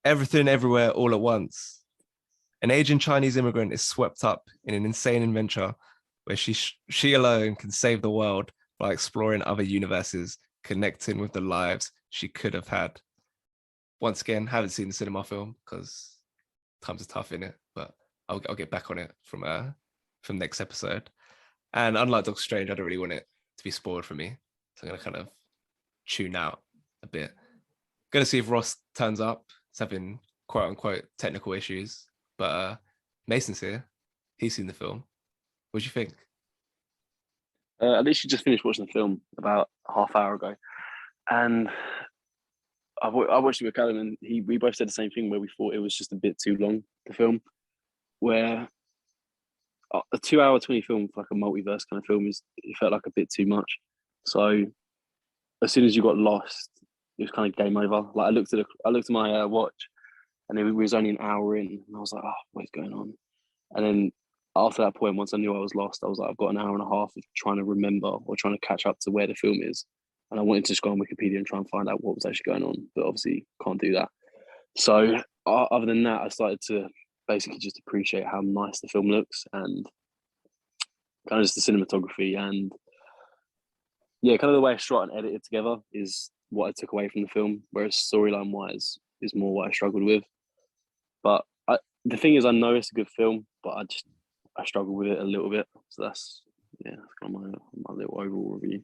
Everything, Everywhere, All at Once. An Asian Chinese immigrant is swept up in an insane adventure where she alone can save the world by exploring other universes, connecting with the lives she could have had. Once again, haven't seen the cinema film because times are tough in it, but I'll get back on it from next episode. And unlike Doctor Strange, I don't really want it to be spoiled for me, so I'm gonna kind of tune out a bit. Gonna see if Ross turns up. He's having quote unquote technical issues, but Mason's here. He's seen the film. What do you think? I literally just finished watching the film about a half hour ago, and I watched it with Callum, and we both said the same thing, where we thought it was just a bit too long, the film, where a 2 hour 20 film for like a multiverse kind of film it felt like a bit too much. So as soon as you got lost, it was kind of game over. Like I looked at my watch, and it was only an hour in, and I was like, oh, what's going on? And then after that point, once I knew I was lost, I was like, I've got an hour and a half of trying to remember or trying to catch up to where the film is. And I wanted to just go on Wikipedia and try and find out what was actually going on, but obviously can't do that. So other than that, I started to basically just appreciate how nice the film looks, and kind of just the cinematography, and yeah, kind of the way it's shot and edited together is what I took away from the film, whereas storyline wise is more what I struggled with. But the thing is, I know it's a good film, but I struggle with it a little bit. So that's kind of my little overall review.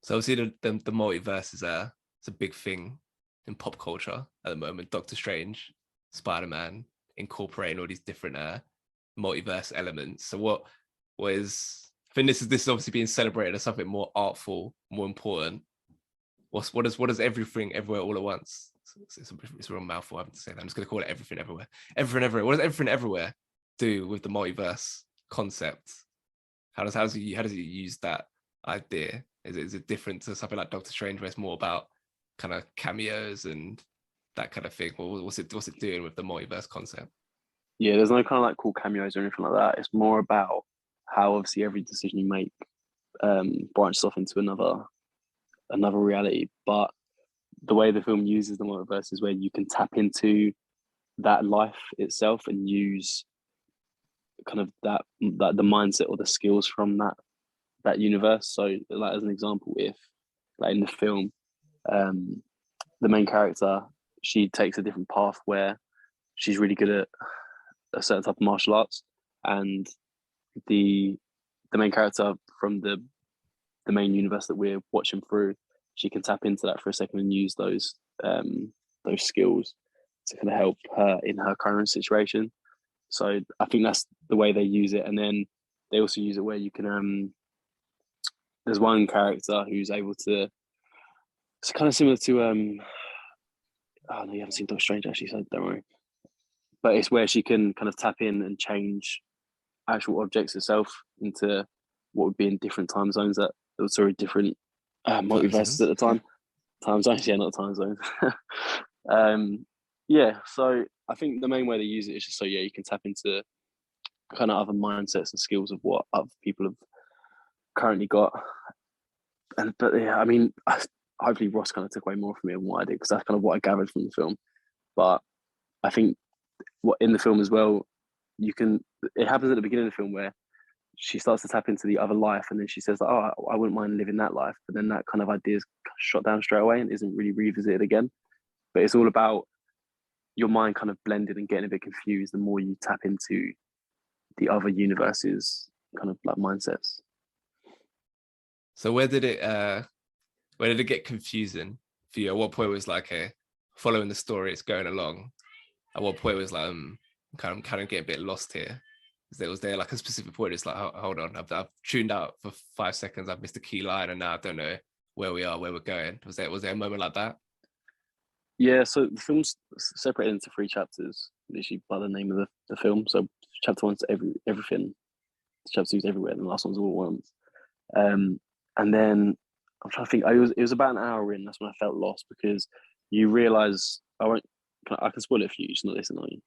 So obviously the multiverse is it's a big thing in pop culture at the moment. Doctor Strange, Spider-Man, incorporating all these different multiverse elements. So what is, I think this is obviously being celebrated as something more artful, more important. What does everything everywhere all at once? It's a real mouthful. I have to say that. I'm just going to call it everything everywhere. Everything everywhere. What does everything everywhere do with the multiverse concept? How does he use that idea? Is it different to something like Doctor Strange, where it's more about kind of cameos and that kind of thing? What's it doing with the multiverse concept? Yeah, there's no kind of like cool cameos or anything like that. It's more about how obviously every decision you make branches off into another reality. But the way the film uses the multiverse is where you can tap into that life itself and use kind of that the mindset or the skills from that universe. So like as an example, if like in the film, the main character, she takes a different path where she's really good at a certain type of martial arts, and the main character from the main universe that we're watching through, she can tap into that for a second and use those skills to kind of help her in her current situation. So I think that's the way they use it. And then they also use it where you can there's one character who's able to, it's kind of similar to oh no, you haven't seen Doctor Strange actually, so don't worry. But it's where she can kind of tap in and change actual objects itself into what would be in different time zones different multiverses at the time. Time zones, yeah, not time zones. Yeah, so I think the main way they use it is just so you can tap into kind of other mindsets and skills of what other people have currently got. But yeah, I mean, hopefully Ross kind of took away more from me than what I did, because that's kind of what I gathered from the film. But I think what in the film as well, it happens at the beginning of the film where she starts to tap into the other life, and then she says, oh, I wouldn't mind living that life. But then that kind of idea is shot down straight away and isn't really revisited again. But it's all about your mind kind of blended and getting a bit confused the more you tap into the other universes kind of like mindsets. So where did it get confusing for you? At what point was like, following the story, it's going along? At what point was like, kind of getting a bit lost here? Was there like a specific point? It's like, hold on, I've tuned out for 5 seconds. I've missed a key line, and now I don't know where we are, where we're going. Was there a moment like that? Yeah, so the film's separated into 3 chapters, literally by the name of the film. So chapter 1's everything, chapter 2's everywhere, and the last one's all at once. And then I'm trying to think. It was about an hour in. That's when I felt lost, because you realise I can spoil it for you. Just not listen, are you?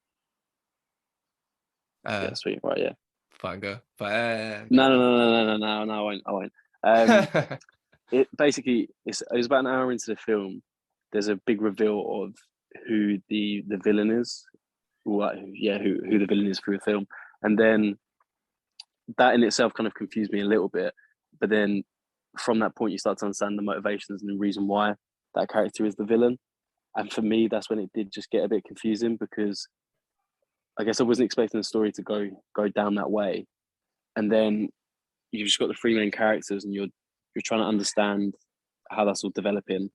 Yeah, sweet. Right, yeah. Fine, go. No, I won't. It basically it was about an hour into the film. There's a big reveal of who the villain is, who the villain is through the film, and then that in itself kind of confused me a little bit. But then from that point, you start to understand the motivations and the reason why that character is the villain. And for me, that's when it did just get a bit confusing, because I guess I wasn't expecting the story to go down that way. And then you've just got the three main characters, and you're trying to understand how that's all developing,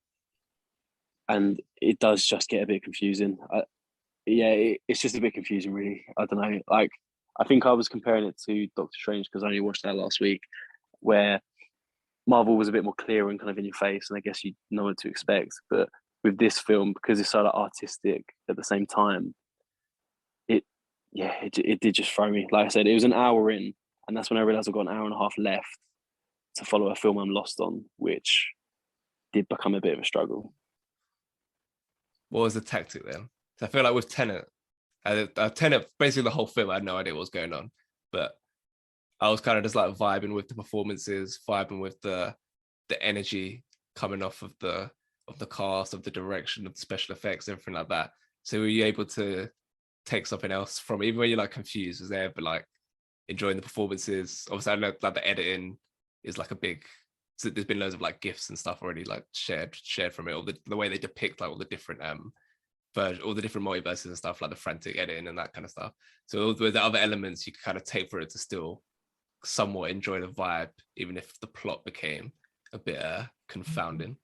and it does just get a bit confusing. It's just a bit confusing, really. I don't know. Like, I think I was comparing it to Doctor Strange because I only watched that last week, where Marvel was a bit more clear and kind of in your face, and I guess you know what to expect. But with this film, because it's so like artistic at the same time, it did just throw me. Like I said, it was an hour in, and that's when I realized I've got an hour and a half left to follow a film I'm lost on, which did become a bit of a struggle. What was the tactic then? So I feel like with Tenet, Tenet, basically the whole film, I had no idea what was going on, but I was kind of just like vibing with the performances, vibing with the energy coming off of the cast, of the direction, of the special effects, everything like that. So were you able to take something else from, even when you're like confused, was there, but like enjoying the performances? Obviously, I know like the editing is like a big. So there's been loads of like gifs and stuff already like shared from it, or the way they depict like all the different all the different multiverses and stuff, like the frantic editing and that kind of stuff. So with the other elements you could kind of take for it to still somewhat enjoy the vibe, even if the plot became a bit confounding.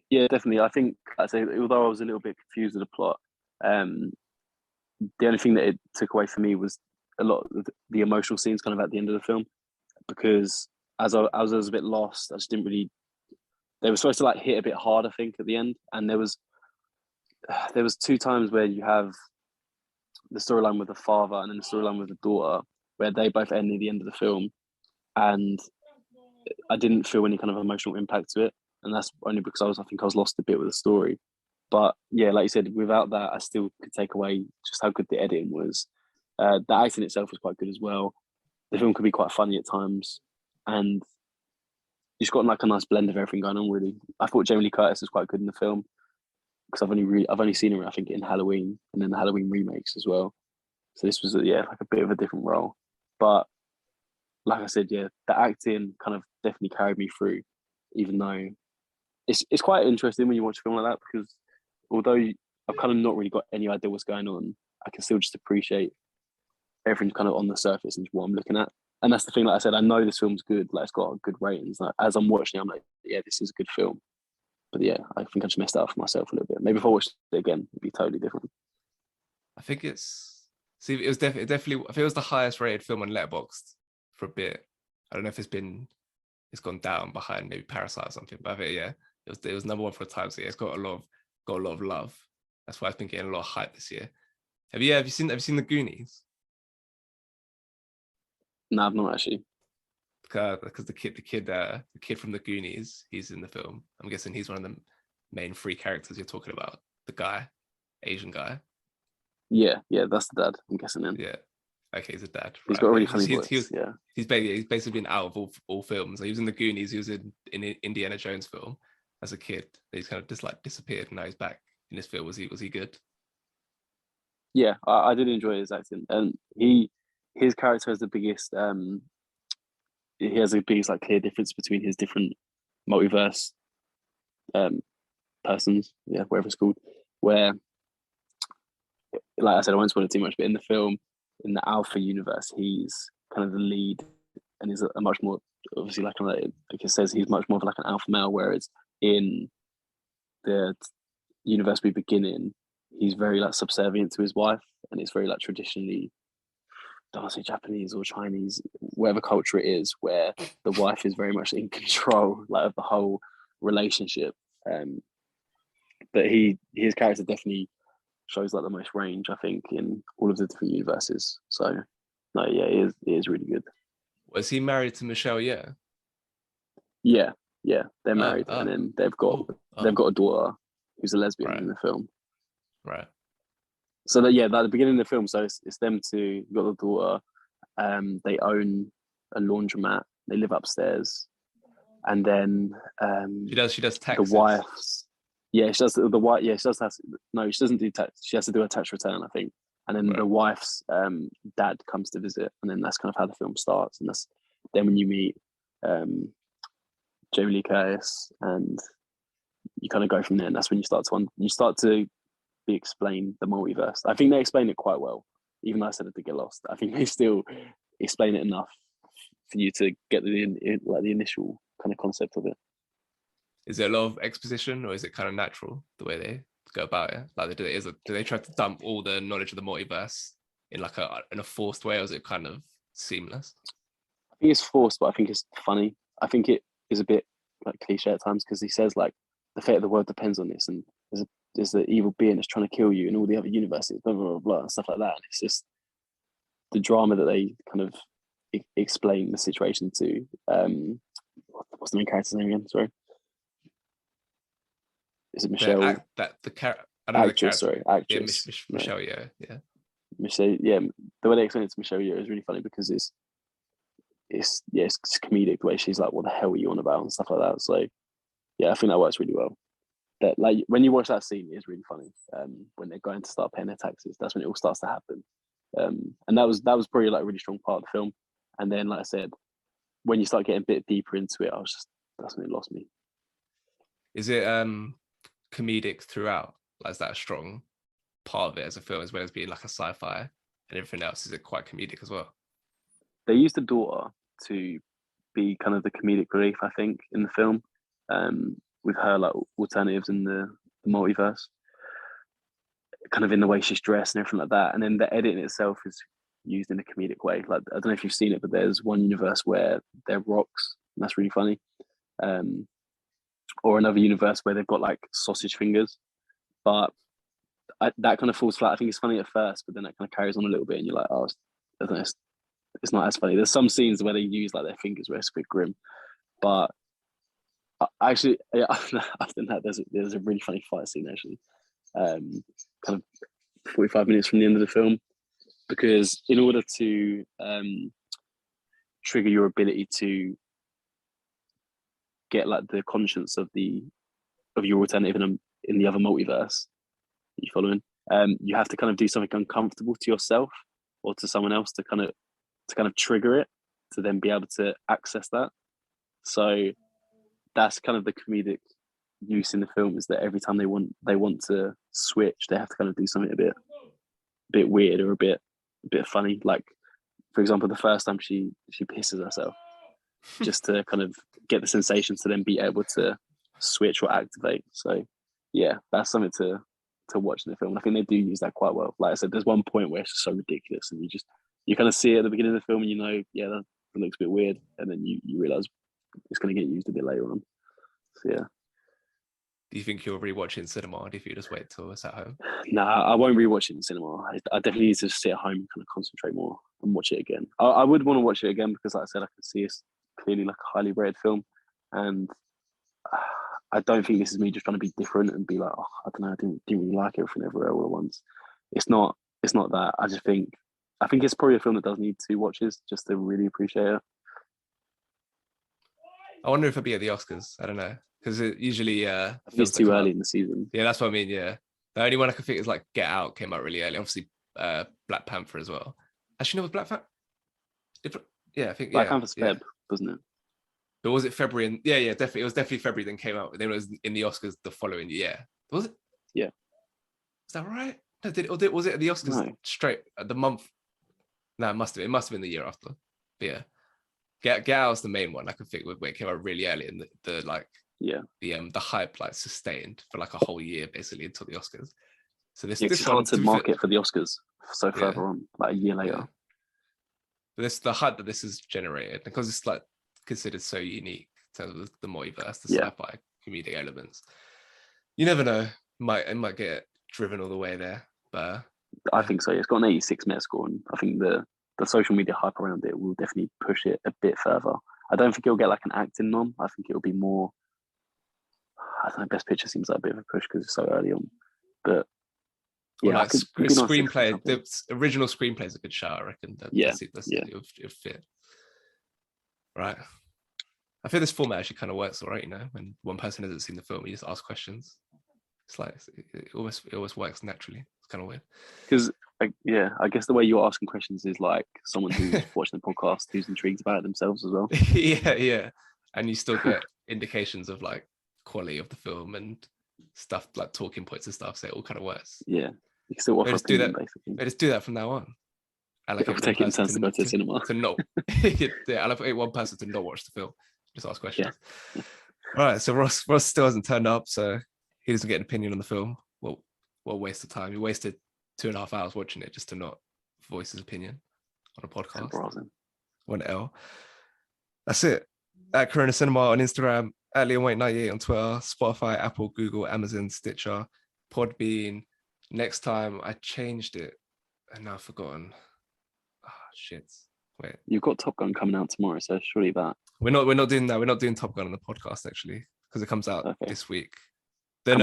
Yeah, definitely. I think I say, although I was a little bit confused with the plot, the only thing that it took away for me was a lot of the emotional scenes kind of at the end of the film, because as I was a bit lost, I just didn't really. They were supposed to like hit a bit hard, I think, at the end, and there was two times where you have the storyline with the father and then the storyline with the daughter, where they both end near the end of the film, and I didn't feel any kind of emotional impact to it, and that's only because I think I was lost a bit with the story. But yeah, like you said, without that, I still could take away just how good the editing was. The acting itself was quite good as well. The film could be quite funny at times, and you've got like a nice blend of everything going on. Really, I thought Jamie Lee Curtis was quite good in the film, because I've only seen her, I think, in Halloween and then the Halloween remakes as well. So this was like a bit of a different role, but like I said, the acting kind of definitely carried me through, even though it's quite interesting when you watch a film like that, because although I've kind of not really got any idea what's going on, I can still just appreciate everything kind of on the surface and what I'm looking at. And that's the thing, like I said, I know this film's good, like it's got good ratings. Like, as I'm watching it, I'm like, yeah, this is a good film. But yeah, I think I just messed it up for myself a little bit. Maybe if I watched it again, it'd be totally different. I think it was definitely. I think it was the highest rated film on Letterboxd for a bit. I don't know if it's gone down behind maybe Parasite or something, but I think it was number one for a time. So yeah, it's got a lot of love. That's why I've been getting a lot of hype this year. Have you seen the Goonies? No, I've not actually. Because the kid from the Goonies, he's in the film. I'm guessing he's one of the main three characters you're talking about. The guy, Asian guy. Yeah, that's the dad. I'm guessing him. Yeah, okay, he's a dad. He's got a really funny voice. He's basically been out of all films. He was in the Goonies. He was in Indiana Jones film as a kid. He's kind of just like disappeared. And now he's back in this film. Was he good? Yeah, I did enjoy his acting, and his character has the biggest. He has the biggest like clear difference between his different multiverse persons, whatever it's called. Where, like I said, I won't spoil it too much, but in the film, in the Alpha universe, he's kind of the lead, and he's a much more, obviously, like it says, he's much more of like an alpha male. Whereas in the universe we begin in, he's very like subservient to his wife, and it's very like traditionally, I don't want to say Japanese or Chinese, whatever culture it is, where the wife is very much in control, like of the whole relationship. But his character definitely shows like the most range, I think, in all of the different universes. So, no, yeah, it is really good. Was he married to Michelle Yeoh? Yeah, they're married, and then they've got a daughter who's a lesbian in the film. Right. So that at the beginning of the film, so it's them two. You've got the daughter. They own a laundromat. They live upstairs, and then she does taxes. The wife's she does the wife. Yeah, she does. She doesn't do tax. She has to do a tax return, I think. and then the wife's dad comes to visit, and then that's kind of how the film starts, and that's then when you meet Jamie Lee Curtis, and you kind of go from there, and that's when you start to be explained the multiverse. I think they explain it quite well, even though I said it did get lost. I think they still explain it enough for you to get the initial kind of concept of it. Is there a lot of exposition, or is it kind of natural the way they go about it? Like do they try to dump all the knowledge of the multiverse in like in a forced way, or is it kind of seamless? I think it's forced, but I think it's funny. I think it is a bit like cliche at times, because he says like the fate of the world depends on this, and there's the evil being that's trying to kill you in all the other universes, blah blah blah, blah and stuff like that. And it's just the drama that they kind of explain the situation to. What's the main character's name again? Sorry, is it Michelle? I don't know actress, sorry, actress. Yeah, Michelle, yeah. Michelle, yeah. The way they explain it to Michelle Yeoh is really funny, because it's comedic the way she's like, "What the hell are you on about?" and stuff like that. So yeah, I think that works really well. That like when you watch that scene, it's really funny. When they're going to start paying their taxes, that's when it all starts to happen. And that was probably like a really strong part of the film. And then, like I said, when you start getting a bit deeper into it, that's when it lost me. Is it comedic throughout? Like, is that a strong part of it as a film, as well as being like a sci-fi and everything else? Is it quite comedic as well? They used the daughter to be kind of the comedic relief, I think, in the film, with her like alternatives in the multiverse, kind of in the way she's dressed and everything like that. And then the edit in itself is used in a comedic way. Like, I don't know if you've seen it, but there's one universe where they're rocks, and that's really funny. Or another universe where they've got like sausage fingers, but that kind of falls flat. I think it's funny at first, but then that kind of carries on a little bit, and you're like, oh, I don't know, it's not as funny. There's some scenes where they use like their fingers where it's a bit grim, but actually, yeah, after that, there's a really funny fight scene actually, kind of 45 minutes from the end of the film, because in order to trigger your ability to get like the conscience of your alternative in the other multiverse, you following? You have to kind of do something uncomfortable to yourself or to someone else to kind of trigger it, to then be able to access that. So that's kind of the comedic use in the film, is that every time they want to switch, they have to kind of do something a bit weird or a bit funny. Like, for example, the first time she pisses herself, just to kind of get the sensation to then be able to switch or activate. So yeah, that's something to watch in the film. And I think they do use that quite well. Like I said, there's one point where it's just so ridiculous, and you kind of see it at the beginning of the film, and you know, yeah, that looks a bit weird, and then you realize it's going to get used a bit later on. So yeah. Do you think you'll rewatch it in cinema, or do you think you just wait till it's at home? Nah, I won't rewatch it in cinema. I definitely need to just sit at home and kind of concentrate more and watch it again. I would want to watch it again because, like I said, I can see it's clearly like a highly rated film, and I don't think this is me just trying to be different and be like, oh, I don't know, I didn't really like everything everywhere all at once. It's not that. I think it's probably a film that does need 2 watches just to really appreciate it. I wonder if it'll be at the Oscars. I don't know, because it usually I think it's too early in the season. Yeah, that's what I mean. Yeah, the only one I can think is like Get Out came out really early. Obviously, Black Panther as well. Actually, no, was Black Panther? Yeah, I think Black Panther's Feb, wasn't it? But was it February? And yeah, definitely. It was definitely February. Then came out. Then it was in the Oscars the following year. Was it? Yeah. Is that right? No, was it at the Oscars straight at the month? No, it must have been the year after. But yeah, Get Out was the main one I could think, where it came out really early, and the hype like sustained for like a whole year basically until the Oscars. So this it's hard to market for the Oscars so further on, like a year later. Yeah. But the hype that this has generated, because it's like considered so unique in terms of the multiverse, the sci-fi comedic elements. You never know, it might get driven all the way there, but I think so. It's got an 86 Metascore, and I think the social media hype around it will definitely push it a bit further. I don't think it'll get like an acting nom. I think it'll be more, I don't know, Best Picture seems like a bit of a push because it's so early on. But yeah, like screenplay, the original screenplay is a good shout, I reckon. It'll fit. Right. I feel this format actually kind of works all right, you know, when one person hasn't seen the film, you just ask questions. It's like it almost works naturally. It's kind of weird. Because Yeah, I guess the way you're asking questions is like someone who's watching the podcast who's intrigued about it themselves as well. Yeah, and you still get indications of like quality of the film and stuff like talking points and stuff, so it all kind of works. Yeah, you can still offer Just do opinion that. basically. Just do that from now on. We'll take it in turns to go to the cinema. To not, yeah, allocate one person to not watch the film. Just ask questions. Yeah. All right, so Ross still hasn't turned up, so he doesn't get an opinion on the film. Well, what a waste of time. He wasted 2.5 hours watching it just to not voice his opinion on a podcast. 1L. That's it. At Corona Cinema on Instagram, at LiamWait98 on Twitter, Spotify, Apple, Google, Amazon, Stitcher, Podbean. Next time I changed it and now I've forgotten. Shit. Wait. You've got Top Gun coming out tomorrow, so surely that. We're not doing that. We're not doing Top Gun on the podcast actually, because it comes out this week. Oh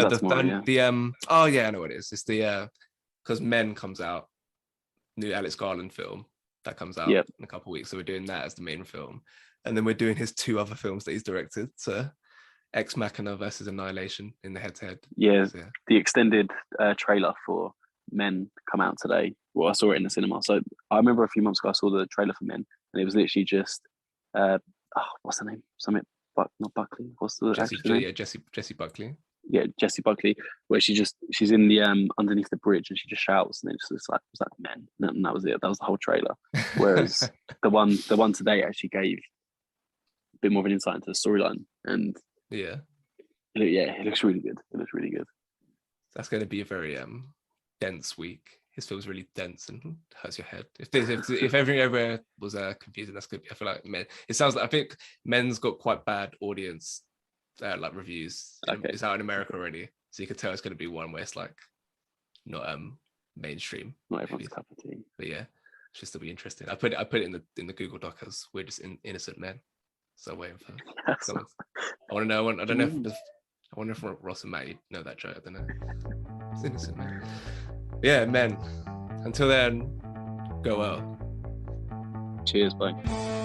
yeah, I know what it is. It's the because Men comes out, new Alex Garland film that comes out in a couple of weeks. So we're doing that as the main film, and then we're doing his 2 other films that he's directed. So Ex Machina versus Annihilation in the head-to-head. Yeah, so, the extended trailer for Men come out today. Well, I saw it in the cinema. So I remember a few months ago I saw the trailer for Men, and it was literally just what's the name? Not Buckley. What's the name? Yeah, Jessie Buckley. Yeah, Jessie Buckley, where she's in the underneath the bridge and she just shouts, and it's just like, was that Men? And that was it. That was the whole trailer. Whereas the one today actually gave a bit more of an insight into the storyline, and it looks really good. It looks really good. That's going to be a very dense week. His film's really dense and hurts your head. If everything ever was confusing, that's good. I feel like Men. It sounds like I think Men's got quite bad audience like reviews. It's out in America already, so you can tell it's going to be one where it's like not mainstream. Not everyone's cup of tea. But yeah, it's just to be interesting. I put it in the Google Doc as we're just innocent men. So waiting for someone. I want to know. I don't know if I wonder if Ross and Matty know that joke. I don't know. It's innocent, man. Yeah, Men. Until then, go well. Cheers, bye.